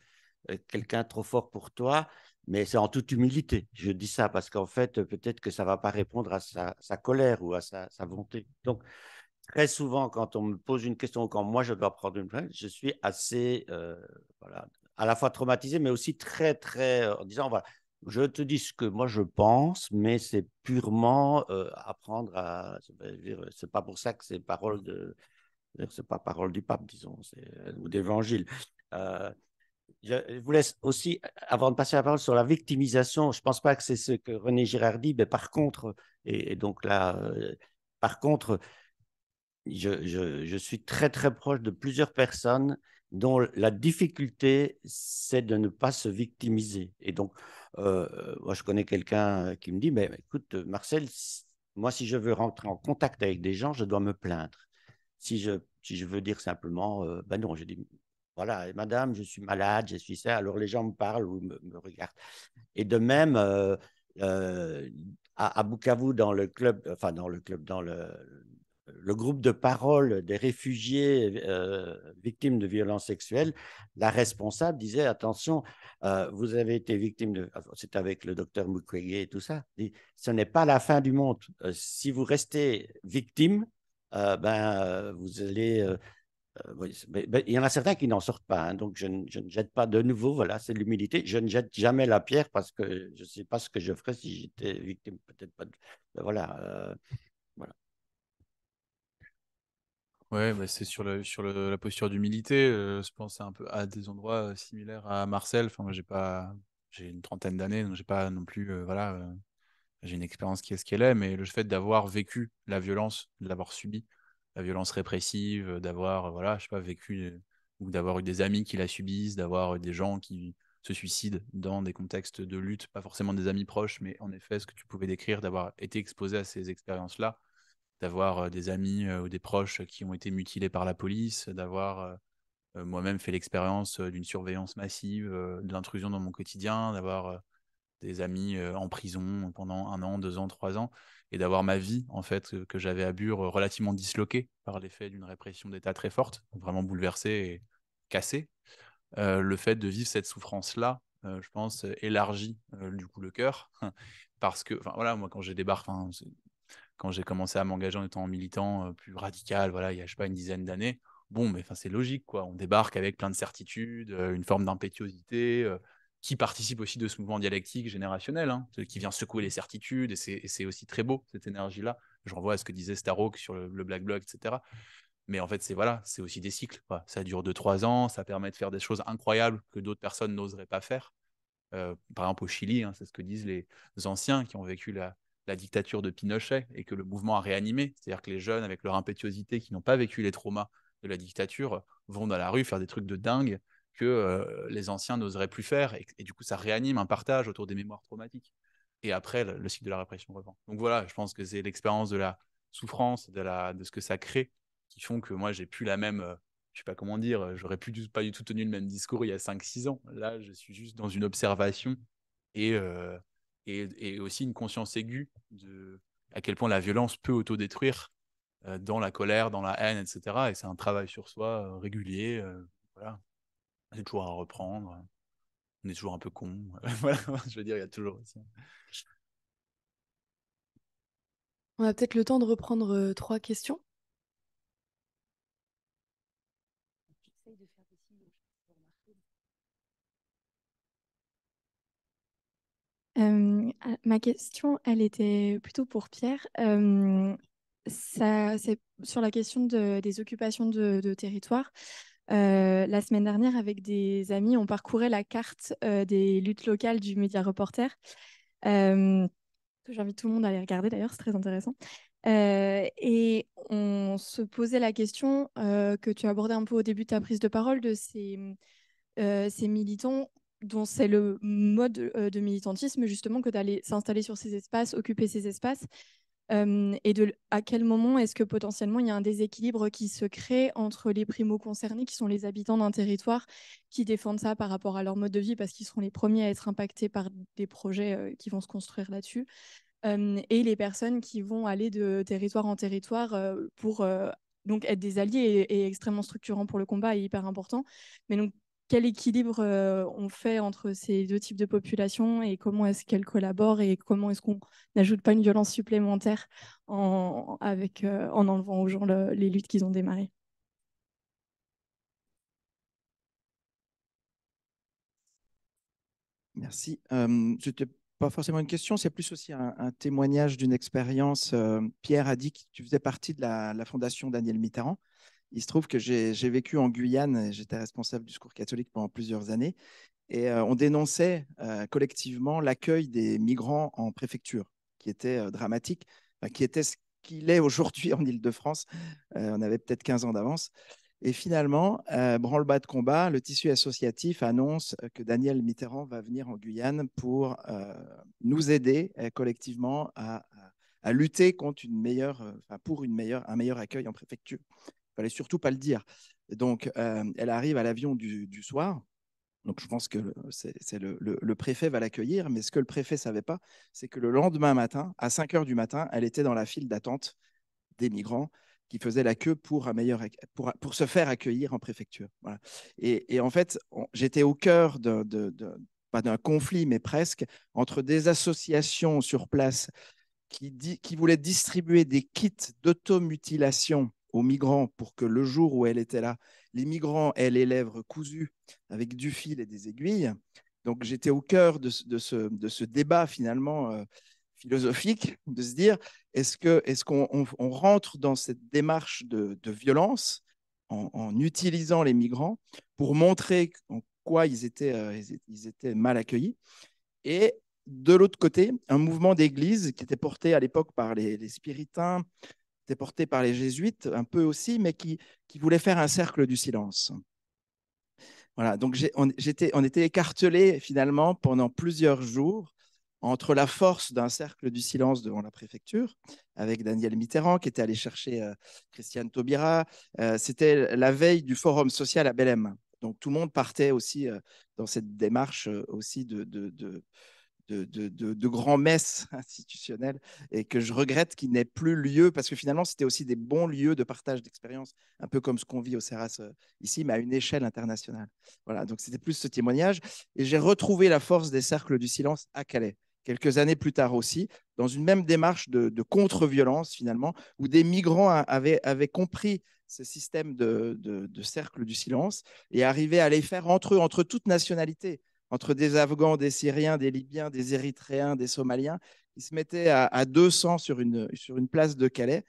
Speaker 3: quelqu'un trop fort pour toi, mais c'est en toute humilité. Je dis ça parce qu'en fait, peut-être que ça ne va pas répondre à sa colère ou à sa volonté. Donc, très souvent, quand on me pose une question, quand moi je dois prendre une plainte, je suis assez, voilà, à la fois traumatisé, mais aussi très, très, en disant, voilà, je te dis ce que moi je pense, mais c'est purement apprendre à. C'est pas pour ça que c'est parole de. C'est pas parole du pape, disons, ou d'évangile. Euh, je vous laisse aussi, avant de passer la parole sur la victimisation, je ne pense pas que c'est ce que René Girard dit, mais par contre, et donc là, par contre, je suis très, très proche de plusieurs personnes dont la difficulté, c'est de ne pas se victimiser. Et donc, moi, je connais quelqu'un qui me dit, mais écoute, Marcel, moi, si je veux rentrer en contact avec des gens, je dois me plaindre. Si je veux dire simplement, ben non, je dis, voilà, madame, je suis malade, je suis ça, alors les gens me parlent ou me regardent. Et de même, à Bukavu, dans le groupe de parole des réfugiés victimes de violences sexuelles, la responsable disait, attention, vous avez été victime de... C'est avec le docteur Mukwege et tout ça. Dit, ce n'est pas la fin du monde. Si vous restez victime, vous allez... oui, mais il y en a certains qui n'en sortent pas, hein, donc je ne jette pas de nouveau, voilà, c'est l'humilité. Je ne jette jamais la pierre parce que je ne sais pas ce que je ferais si j'étais victime, peut-être pas. Voilà, voilà.
Speaker 2: Ouais, bah, c'est la posture d'humilité. Je pense un peu à des endroits similaires à Marcel. Enfin, moi, j'ai une trentaine d'années, donc j'ai pas non plus, voilà, j'ai une expérience qui est ce qu'elle est, mais le fait d'avoir vécu la violence, de l'avoir subi, la violence répressive, d'avoir, voilà, je sais pas, vécu ou d'avoir eu des amis qui la subissent, d'avoir eu des gens qui se suicident dans des contextes de lutte, pas forcément des amis proches, mais en effet, ce que tu pouvais décrire, d'avoir été exposé à ces expériences-là, d'avoir des amis ou des proches qui ont été mutilés par la police, d'avoir moi-même fait l'expérience d'une surveillance massive, de l'intrusion dans mon quotidien, d'avoir des amis en prison pendant 1 an, 2 ans, 3 ans, et d'avoir ma vie, en fait, que j'avais à Bure relativement disloquée par l'effet d'une répression d'État très forte, vraiment bouleversée et cassée. Le fait de vivre cette souffrance-là, je pense, élargit du coup le cœur. Parce que, voilà, moi, quand j'ai débarqué, quand j'ai commencé à m'engager en étant militant plus radical, voilà, il y a, je sais pas, une dizaine d'années, bon, mais c'est logique, quoi. On débarque avec plein de certitudes, une forme d'impétuosité qui participe aussi de ce mouvement dialectique générationnel, hein, qui vient secouer les certitudes, et c'est aussi très beau, cette énergie-là. Je renvoie à ce que disait Starhawk sur le Black Bloc, etc. Mais en fait, c'est aussi des cycles, quoi. Ça dure 2-3 ans, ça permet de faire des choses incroyables que d'autres personnes n'oseraient pas faire. Par exemple, au Chili, hein, c'est ce que disent les anciens qui ont vécu la dictature de Pinochet et que le mouvement a réanimé. C'est-à-dire que les jeunes, avec leur impétuosité, qui n'ont pas vécu les traumas de la dictature, vont dans la rue faire des trucs de dingue que les anciens n'oseraient plus faire. Et du coup, ça réanime un partage autour des mémoires traumatiques. Et après, le cycle de la répression reprend. Donc voilà, je pense que c'est l'expérience de la souffrance, de ce que ça crée, qui font que moi, j'ai plus la même je sais pas comment dire, j'aurais pas du tout tenu le même discours il y a 5-6 ans. Là, je suis juste dans une observation et, et aussi une conscience aiguë de à quel point la violence peut autodétruire dans la colère, dans la haine, etc. Et c'est un travail sur soi régulier. Voilà. C'est toujours à reprendre. On est toujours un peu con. Voilà, je veux dire, il y a toujours aussi.
Speaker 1: On a peut-être le temps de reprendre 3 questions.
Speaker 7: Ma question, elle était plutôt pour Pierre. C'est sur la question des occupations de territoire. La semaine dernière, avec des amis, on parcourait la carte des luttes locales du Média Reporter. J'invite tout le monde à aller regarder d'ailleurs, c'est très intéressant. Et on se posait la question que tu abordais un peu au début de ta prise de parole de ces militants dont c'est le mode de militantisme justement que d'aller s'installer sur ces espaces, occuper ces espaces. Et à quel moment est-ce que potentiellement il y a un déséquilibre qui se crée entre les primo-concernés, qui sont les habitants d'un territoire, qui défendent ça par rapport à leur mode de vie parce qu'ils seront les premiers à être impactés par des projets qui vont se construire là-dessus, et les personnes qui vont aller de territoire en territoire pour donc être des alliés et extrêmement structurants pour le combat et hyper important. Mais donc, quel équilibre on fait entre ces deux types de populations et comment est-ce qu'elles collaborent et comment est-ce qu'on n'ajoute pas une violence supplémentaire en enlevant aux gens les luttes qu'ils ont démarrées?
Speaker 8: Merci. Ce n'était pas forcément une question, c'est plus aussi un témoignage d'une expérience. Pierre a dit que tu faisais partie de la fondation Daniel Mitterrand. Il se trouve que j'ai vécu en Guyane, j'étais responsable du Secours catholique pendant plusieurs années, et on dénonçait collectivement l'accueil des migrants en préfecture, qui était dramatique, qui était ce qu'il est aujourd'hui en Île-de-France. On avait peut-être 15 ans d'avance. Et finalement, branle-bas de combat, le tissu associatif annonce que Daniel Mitterrand va venir en Guyane pour nous aider collectivement à lutter contre un meilleur accueil en préfecture. Il fallait surtout pas le dire. Et donc, elle arrive à l'avion du soir. Donc, je pense que le préfet va l'accueillir. Mais ce que le préfet ne savait pas, c'est que le lendemain matin, à 5 heures du matin, elle était dans la file d'attente des migrants qui faisaient la queue pour se faire accueillir en préfecture. Voilà. Et en fait, j'étais au cœur pas d'un conflit, mais presque, entre des associations sur place qui voulait distribuer des kits d'automutilation aux migrants pour que le jour où elle était là, les migrants aient les lèvres cousues avec du fil et des aiguilles. Donc j'étais au cœur de ce débat finalement philosophique, de se dire est-ce qu'on rentre dans cette démarche de violence en utilisant les migrants pour montrer en quoi ils étaient mal accueillis, et de l'autre côté, un mouvement d'église qui était porté à l'époque par les spiritains, était porté par les jésuites un peu aussi, mais qui voulait faire un cercle du silence. Voilà, donc on était écartelés finalement pendant plusieurs jours entre la force d'un cercle du silence devant la préfecture, avec Daniel Mitterrand qui était allé chercher Christiane Taubira. C'était la veille du forum social à Belém. Donc tout le monde partait aussi dans cette démarche aussi de de grand-messe institutionnelle et que je regrette qu'il n'ait plus lieu parce que finalement, c'était aussi des bons lieux de partage d'expérience, un peu comme ce qu'on vit au CERAS ici, mais à une échelle internationale. Voilà, donc c'était plus ce témoignage. Et j'ai retrouvé la force des cercles du silence à Calais, quelques années plus tard aussi, dans une même démarche de contre-violence finalement, où des migrants avaient compris ce système de cercle du silence et arrivaient à les faire entre eux, entre toutes nationalités, entre des Afghans, des Syriens, des Libyens, des Érythréens, des Somaliens, qui se mettaient à 200 sur une place de Calais,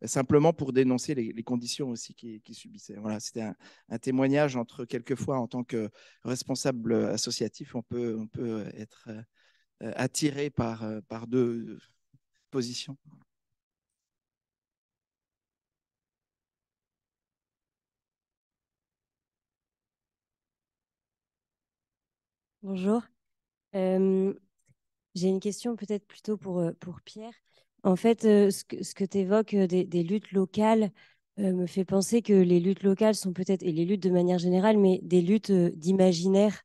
Speaker 8: simplement pour dénoncer les conditions aussi qu'ils subissaient. Voilà, c'était un témoignage entre, quelquefois, en tant que responsable associatif, on peut être attiré par deux positions.
Speaker 9: Bonjour. J'ai une question peut-être plutôt pour Pierre. En fait, ce que tu évoques des luttes locales me fait penser que les luttes locales sont peut-être, et les luttes de manière générale, mais des luttes d'imaginaire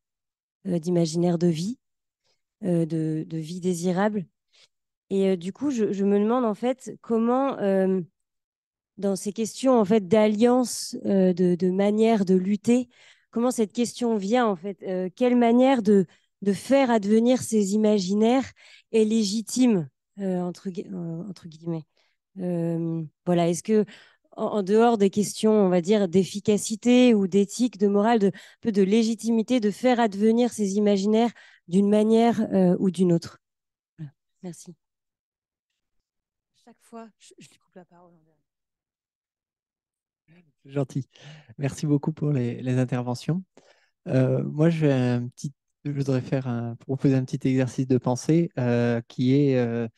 Speaker 9: de vie, de vie désirable. Et du coup, je me demande en fait comment, dans ces questions en fait d'alliance, de manière de lutter, comment cette question vient en fait, quelle manière de faire advenir ces imaginaires est légitime entre guillemets. Voilà, est-ce que en dehors des questions, on va dire, d'efficacité ou d'éthique, de morale, peu de légitimité, de faire advenir ces imaginaires d'une manière ou d'une autre. Voilà. Merci. Chaque fois, je lui coupe la parole.
Speaker 10: Gentil. Merci beaucoup pour les interventions. Moi, je voudrais proposer un petit exercice de pensée qui est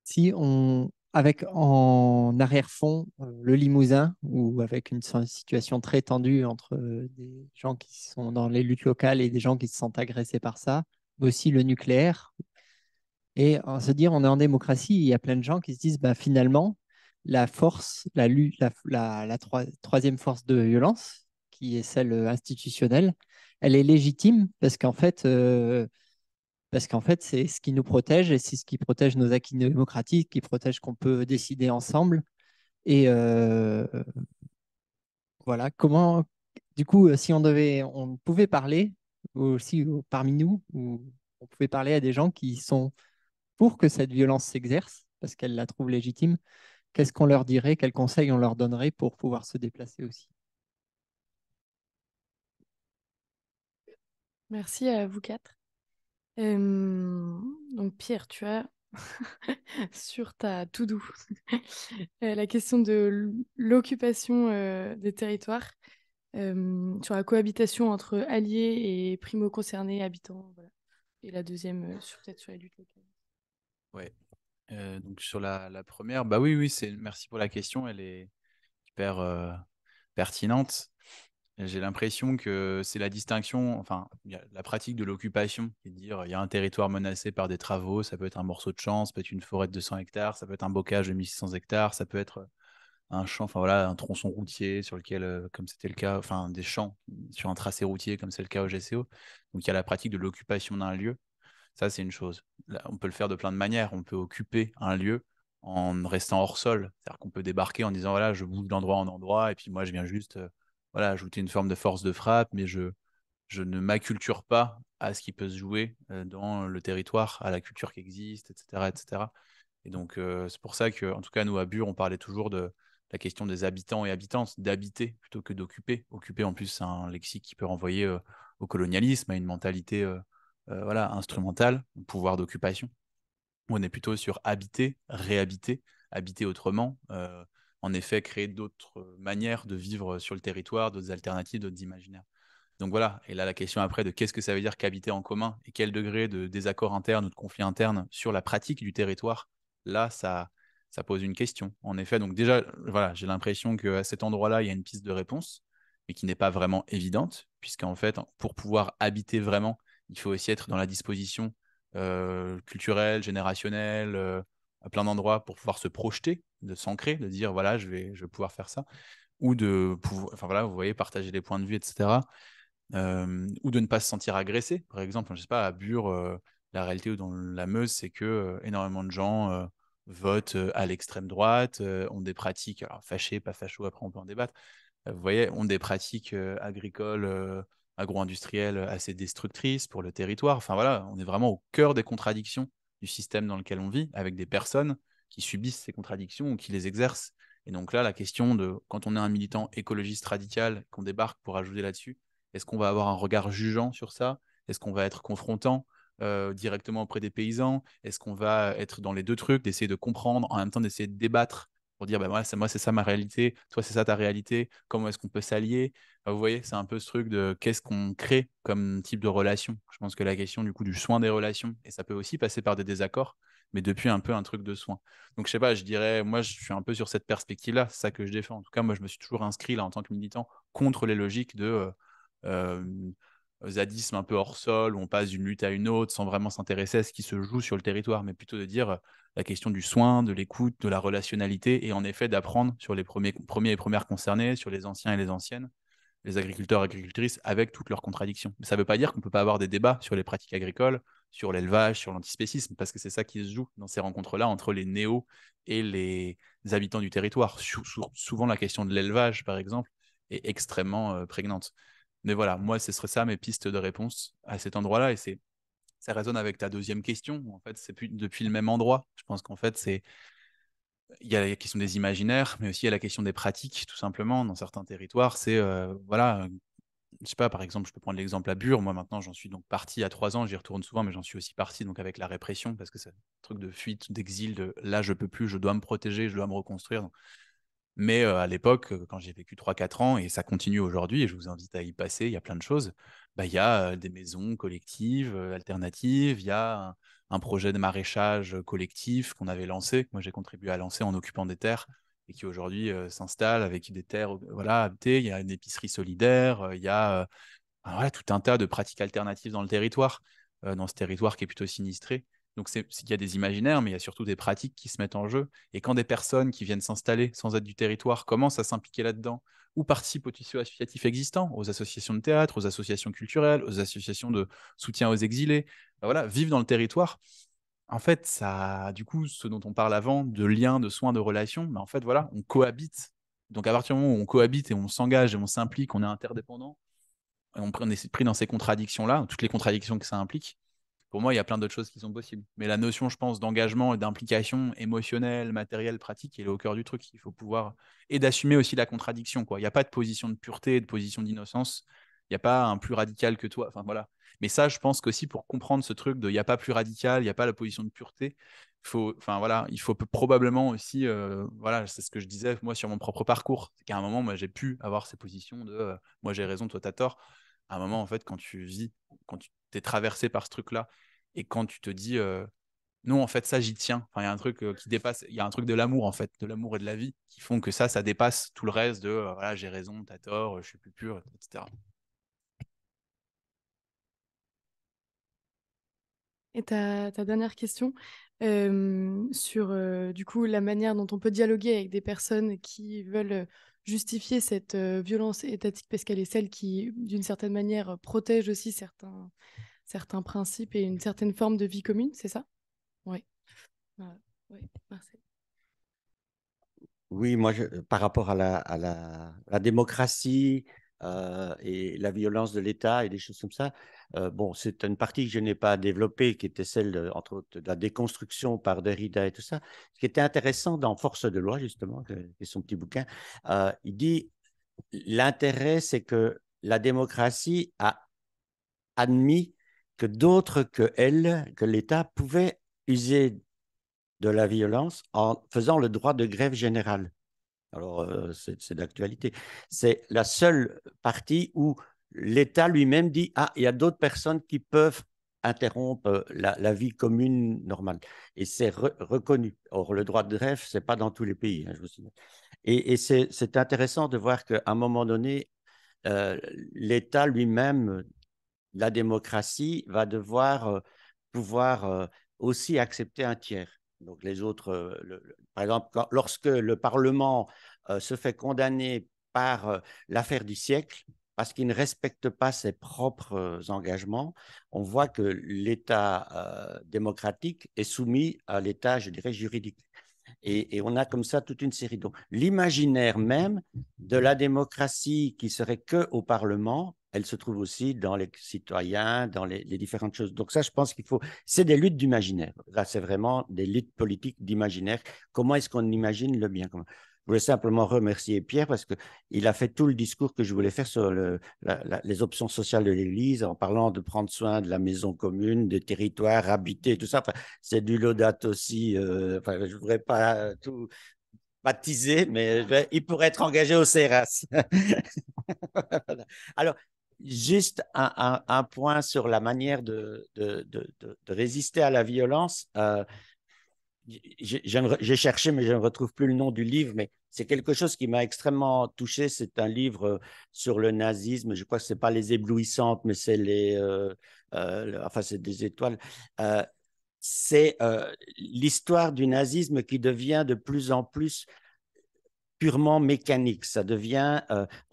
Speaker 10: si on, avec en arrière-fond le Limousin, ou avec une situation très tendue entre des gens qui sont dans les luttes locales et des gens qui se sentent agressés par ça, mais aussi le nucléaire. Et on se dire, on est en démocratie, il y a plein de gens qui se disent, bah, finalement, la force, troisième force de violence, qui est celle institutionnelle, elle est légitime parce qu'en fait, c'est ce qui nous protège et c'est ce qui protège nos acquis démocratiques, qui protège qu'on peut décider ensemble. Et voilà, comment, du coup, si on pouvait parler aussi parmi nous, ou on pouvait parler à des gens qui sont pour que cette violence s'exerce, parce qu'elle la trouve légitime, qu'est-ce qu'on leur dirait, quels conseils on leur donnerait pour pouvoir se déplacer aussi?
Speaker 1: Merci à vous quatre. Donc Pierre, tu as sur ta to-do la question de l'occupation des territoires, sur la cohabitation entre alliés et primo-concernés, habitants. Voilà. Et la deuxième, peut-être sur les luttes locales.
Speaker 2: Ouais. Donc sur la première, bah oui, merci pour la question, elle est hyper pertinente. J'ai l'impression que c'est la distinction, enfin, il y a la pratique de l'occupation, qui est de dire il y a un territoire menacé par des travaux, ça peut être un morceau de champ, ça peut être une forêt de 200 hectares, ça peut être un bocage de 1600 hectares, ça peut être un champ, enfin voilà, un tronçon routier sur lequel, comme c'était le cas, enfin des champs sur un tracé routier, comme c'est le cas au GCO. Donc il y a la pratique de l'occupation d'un lieu. Ça, c'est une chose. Là, on peut le faire de plein de manières. On peut occuper un lieu en restant hors sol. C'est-à-dire qu'on peut débarquer en disant, voilà, je bouge d'endroit en endroit, et puis moi, je viens juste voilà, ajouter une forme de force de frappe, mais je ne m'acculture pas à ce qui peut se jouer dans le territoire, à la culture qui existe, etc. etc. Et donc, c'est pour ça qu'en tout cas, nous, à Bure, on parlait toujours de la question des habitants et habitantes, d'habiter plutôt que d'occuper. Occuper, en plus, c'est un lexique qui peut renvoyer au colonialisme, à une mentalité voilà, instrumentale, un pouvoir d'occupation. On est plutôt sur habiter, réhabiter, habiter autrement. En effet, créer d'autres manières de vivre sur le territoire, d'autres alternatives, d'autres imaginaires. Donc voilà, et là la question après de qu'est-ce que ça veut dire qu'habiter en commun et quel degré de désaccord interne ou de conflit interne sur la pratique du territoire, là ça pose une question. En effet, donc déjà, voilà, j'ai l'impression qu'à cet endroit-là, il y a une piste de réponse, mais qui n'est pas vraiment évidente, puisqu'en fait, pour pouvoir habiter vraiment, il faut aussi être dans la disposition culturelle, générationnelle, à plein d'endroits pour pouvoir se projeter, de s'ancrer, de dire voilà, je vais pouvoir faire ça, ou de pouvoir, enfin voilà, vous voyez, partager des points de vue, etc. Ou de ne pas se sentir agressé. Par exemple, je sais pas, à Bure, La réalité dans la Meuse, c'est que énormément de gens votent à l'extrême droite, ont des pratiques, alors fâchés, pas fachos, après on peut en débattre, vous voyez, ont des pratiques agricoles, agro-industrielles assez destructrices pour le territoire. Enfin voilà, on est vraiment au cœur des contradictions du système dans lequel on vit, avec des personnes qui subissent ces contradictions ou qui les exercent. Et donc là, la question de quand on est un militant écologiste radical, qu'on débarque pour ajouter là-dessus, est-ce qu'on va avoir un regard jugeant sur ça? Est-ce qu'on va être confrontant directement auprès des paysans? Est-ce qu'on va être dans les deux trucs, d'essayer de comprendre, en même temps d'essayer de débattre pour dire, bah, moi, c'est ça ma réalité, toi, c'est ça ta réalité, comment est-ce qu'on peut s'allier? Vous voyez, c'est un peu ce truc de qu'est-ce qu'on crée comme type de relation. Je pense que la question du coup du soin des relations, et ça peut aussi passer par des désaccords, mais depuis un peu un truc de soin. Donc je sais pas, je dirais, moi je suis un peu sur cette perspective-là, c'est ça que je défends. En tout cas, moi je me suis toujours inscrit là en tant que militant contre les logiques de zadisme un peu hors sol, où on passe d'une lutte à une autre sans vraiment s'intéresser à ce qui se joue sur le territoire, mais plutôt de dire la question du soin, de l'écoute, de la relationnalité, et en effet d'apprendre sur les premiers et premières concernés, sur les anciens et les anciennes, les agriculteurs et agricultrices, avec toutes leurs contradictions. Mais ça ne veut pas dire qu'on ne peut pas avoir des débats sur les pratiques agricoles, sur l'élevage, sur l'antispécisme, parce que c'est ça qui se joue dans ces rencontres-là entre les néos et les habitants du territoire. Souvent, la question de l'élevage, par exemple, est extrêmement prégnante. Mais voilà, moi, ce serait ça mes pistes de réponse à cet endroit-là, et ça résonne avec ta deuxième question. En fait, c'est plus depuis le même endroit. Je pense qu'en fait, il y a la question des imaginaires, mais aussi il y a la question des pratiques, tout simplement. Dans certains territoires, c'est voilà, je sais pas, par exemple, je peux prendre l'exemple à Bure. Moi, maintenant, j'en suis donc parti à 3 ans. J'y retourne souvent, mais j'en suis aussi parti donc avec la répression, parce que c'est un truc de fuite, d'exil, de là, je peux plus, je dois me protéger, je dois me reconstruire. Mais à l'époque, quand j'ai vécu 3-4 ans, et ça continue aujourd'hui, et je vous invite à y passer, il y a plein de choses, bah, il y a des maisons collectives, alternatives, il y a un projet de maraîchage collectif qu'on avait lancé, moi j'ai contribué à lancer en occupant des terres, et qui aujourd'hui s'installe avec des terres voilà, habitées, il y a une épicerie solidaire, il y a voilà, tout un tas de pratiques alternatives dans le territoire, dans ce territoire qui est plutôt sinistré. Donc, il y a des imaginaires, mais il y a surtout des pratiques qui se mettent en jeu. Et quand des personnes qui viennent s'installer sans être du territoire commencent à s'impliquer là-dedans, ou participent au tissu associatif existant, aux associations de théâtre, aux associations culturelles, aux associations de soutien aux exilés, ben voilà, vivent dans le territoire, en fait, ça, du coup, ce dont on parle avant, de liens, de soins, de relations, ben en fait, voilà, on cohabite. Donc, à partir du moment où on cohabite et on s'engage et on s'implique, on est interdépendant, on est pris dans ces contradictions-là, toutes les contradictions que ça implique. Pour moi, il y a plein d'autres choses qui sont possibles. Mais la notion, je pense, d'engagement et d'implication émotionnelle, matérielle, pratique, elle est au cœur du truc. Il faut pouvoir. Et d'assumer aussi la contradiction, quoi. Il n'y a pas de position de pureté, de position d'innocence. Il n'y a pas un plus radical que toi. Enfin, voilà. Mais ça, je pense qu'aussi pour comprendre ce truc de il n'y a pas plus radical, il n'y a pas la position de pureté, enfin, voilà, il faut probablement aussi, voilà, c'est ce que je disais moi sur mon propre parcours, c'est qu'à un moment, moi, j'ai pu avoir ces positions de moi j'ai raison, toi t'as tort. À un moment, en fait, quand tu vis, quand tu t'es traversé par ce truc-là, et quand tu te dis non, en fait, ça, j'y tiens. Enfin, il y a un truc qui dépasse, il y a un truc de l'amour, en fait, de l'amour et de la vie, qui font que ça dépasse tout le reste de voilà, j'ai raison, t'as tort, je suis plus pur, etc.
Speaker 1: Et ta dernière question sur du coup la manière dont on peut dialoguer avec des personnes qui veulent justifier cette violence étatique parce qu'elle est celle qui, d'une certaine manière, protège aussi certains principes et une certaine forme de vie commune, c'est ça? Oui. Voilà. Oui, Marcel.
Speaker 3: Oui, moi, par rapport à la démocratie et la violence de l'État et des choses comme ça, bon, c'est une partie que je n'ai pas développée, qui était celle, entre autres, de la déconstruction par Derrida et tout ça. Ce qui était intéressant dans Force de loi, justement, et son petit bouquin, il dit l'intérêt, c'est que la démocratie a admis que d'autres que elle, que l'État, pouvait user de la violence en faisant le droit de grève générale. Alors, c'est d'actualité. C'est la seule partie où l'État lui-même dit, ah, il y a d'autres personnes qui peuvent interrompre la vie commune normale. Et c'est reconnu. Or, le droit de grève, ce n'est pas dans tous les pays, hein, je vous signale. Et c'est intéressant de voir qu'à un moment donné, l'État lui-même, la démocratie, va devoir pouvoir aussi accepter un tiers. Donc les autres, par exemple, lorsque le Parlement se fait condamner par l'affaire du siècle, parce qu'il ne respecte pas ses propres engagements, on voit que l'État démocratique est soumis à l'État, je dirais, juridique. Et on a comme ça toute une série. Donc, l'imaginaire même de la démocratie qui serait que au Parlement, elle se trouve aussi dans les citoyens, dans les différentes choses. Donc ça, je pense qu'il faut... C'est des luttes d'imaginaire. Là, c'est vraiment des luttes politiques d'imaginaire. Comment est-ce qu'on imagine le bien commun? Je voulais simplement remercier Pierre parce qu'il a fait tout le discours que je voulais faire sur les options sociales de l'Église en parlant de prendre soin de la maison commune, des territoires habités, tout ça. Enfin, c'est du Laudato aussi. Enfin, je ne voudrais pas tout baptiser, mais il pourrait être engagé au CERAS. Alors, juste un point sur la manière de résister à la violence. J'ai cherché, mais je ne retrouve plus le nom du livre, mais c'est quelque chose qui m'a extrêmement touché. C'est un livre sur le nazisme. Je crois que ce n'est pas les éblouissantes, mais c'est enfin, c'est des étoiles. C'est l'histoire du nazisme qui devient de plus en plus purement mécanique. Ça devient,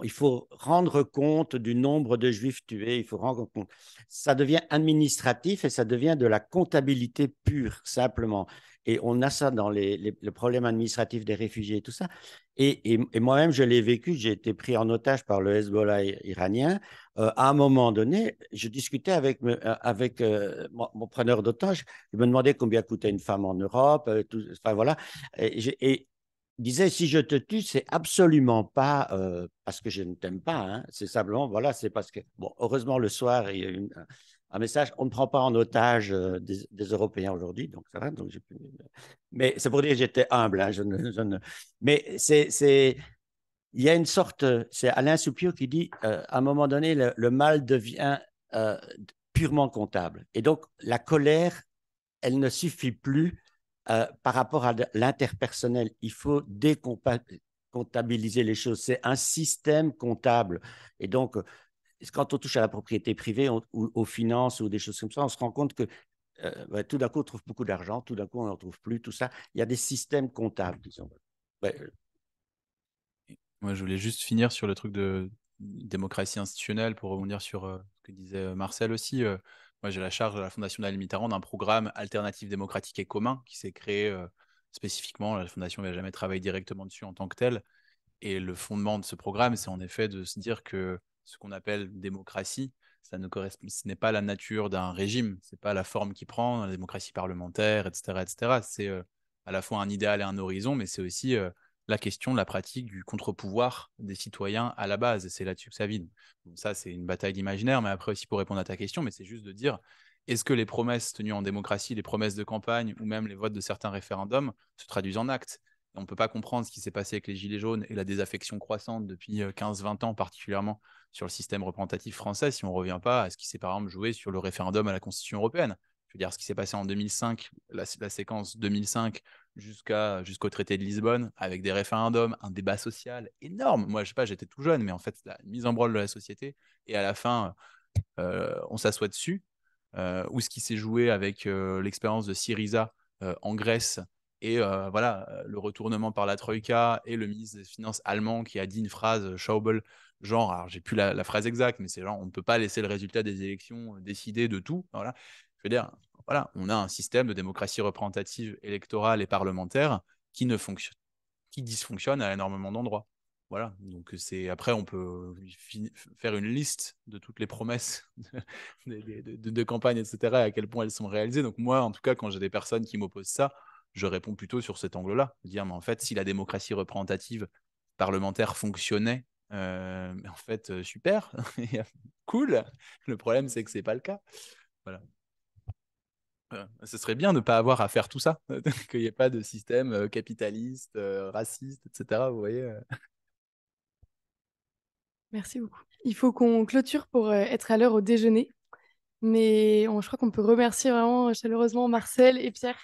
Speaker 3: il faut rendre compte du nombre de juifs tués, il faut rendre compte. Ça devient administratif et ça devient de la comptabilité pure, simplement. Et on a ça dans le problème administratif des réfugiés et tout ça. Et moi-même, je l'ai vécu, j'ai été pris en otage par le Hezbollah iranien. À un moment donné, je discutais avec mon preneur d'otages. Je me demandais combien coûtait une femme en Europe. Enfin, voilà. Et disait, si je te tue, c'est absolument pas parce que je ne t'aime pas. Hein. C'est simplement, voilà, c'est parce que, bon, heureusement, le soir, il y a eu un message, on ne prend pas en otage des Européens aujourd'hui, donc ça va. Donc mais c'est pour dire que j'étais humble. Hein, mais il y a une sorte, c'est Alain Soupio qui dit, à un moment donné, le mal devient purement comptable. Et donc, la colère, elle ne suffit plus par rapport à l'interpersonnel. Il faut décomptabiliser les choses. C'est un système comptable. Et donc, quand on touche à la propriété privée ou aux finances ou des choses comme ça, on se rend compte que tout d'un coup, on trouve beaucoup d'argent, tout d'un coup, on n'en trouve plus, tout ça. Il y a des systèmes comptables, disons.
Speaker 2: Moi, je voulais juste finir sur le truc de démocratie institutionnelle pour rebondir sur ce que disait Marcel aussi. Moi, j'ai la charge de la Fondation Daniel Mitterrand d'un programme alternatif démocratique et commun qui s'est créé spécifiquement. La Fondation n'avait jamais travaillé directement dessus en tant que telle. Et le fondement de ce programme, c'est en effet de se dire que ce qu'on appelle démocratie, ça ne correspond, ce n'est pas la nature d'un régime, c'est pas la forme qu'il prend, la démocratie parlementaire, etc., etc. C'est à la fois un idéal et un horizon, mais c'est aussi la question de la pratique du contre-pouvoir des citoyens à la base. Et c'est là-dessus que ça vide. Donc ça, c'est une bataille d'imaginaire, mais après aussi pour répondre à ta question, mais c'est juste de dire, est-ce que les promesses tenues en démocratie, les promesses de campagne ou même les votes de certains référendums se traduisent en actes? On ne peut pas comprendre ce qui s'est passé avec les Gilets jaunes et la désaffection croissante depuis 15-20 ans, particulièrement sur le système représentatif français, si on ne revient pas à ce qui s'est par exemple joué sur le référendum à la Constitution européenne. Je veux dire, ce qui s'est passé en 2005, la séquence 2005 jusqu'au traité de Lisbonne, avec des référendums, un débat social énorme. Moi, je sais pas, j'étais tout jeune, mais en fait, la mise en branle de la société, et à la fin, on s'assoit dessus. Ou ce qui s'est joué avec l'expérience de Syriza en Grèce, et voilà, le retournement par la Troïka et le ministre des Finances allemand qui a dit une phrase, Schäuble, genre, alors j'ai plus la phrase exacte, mais c'est genre, on ne peut pas laisser le résultat des élections décider de tout. Voilà. Je veux dire, voilà, on a un système de démocratie représentative, électorale et parlementaire qui ne fonctionne, qui dysfonctionne à énormément d'endroits. Voilà, donc c'est après on peut faire une liste de toutes les promesses de campagne, etc., à quel point elles sont réalisées. Donc moi, en tout cas, quand j'ai des personnes qui m'opposent ça, je réponds plutôt sur cet angle-là, dire mais en fait, si la démocratie représentative parlementaire fonctionnait, en fait, super, cool. Le problème, c'est que c'est pas le cas. Voilà. Ce serait bien de ne pas avoir à faire tout ça, qu'il n'y ait pas de système capitaliste, raciste, etc. Vous voyez.
Speaker 1: Merci beaucoup. Il faut qu'on clôture pour être à l'heure au déjeuner. Mais je crois qu'on peut remercier vraiment chaleureusement Marcel et Pierre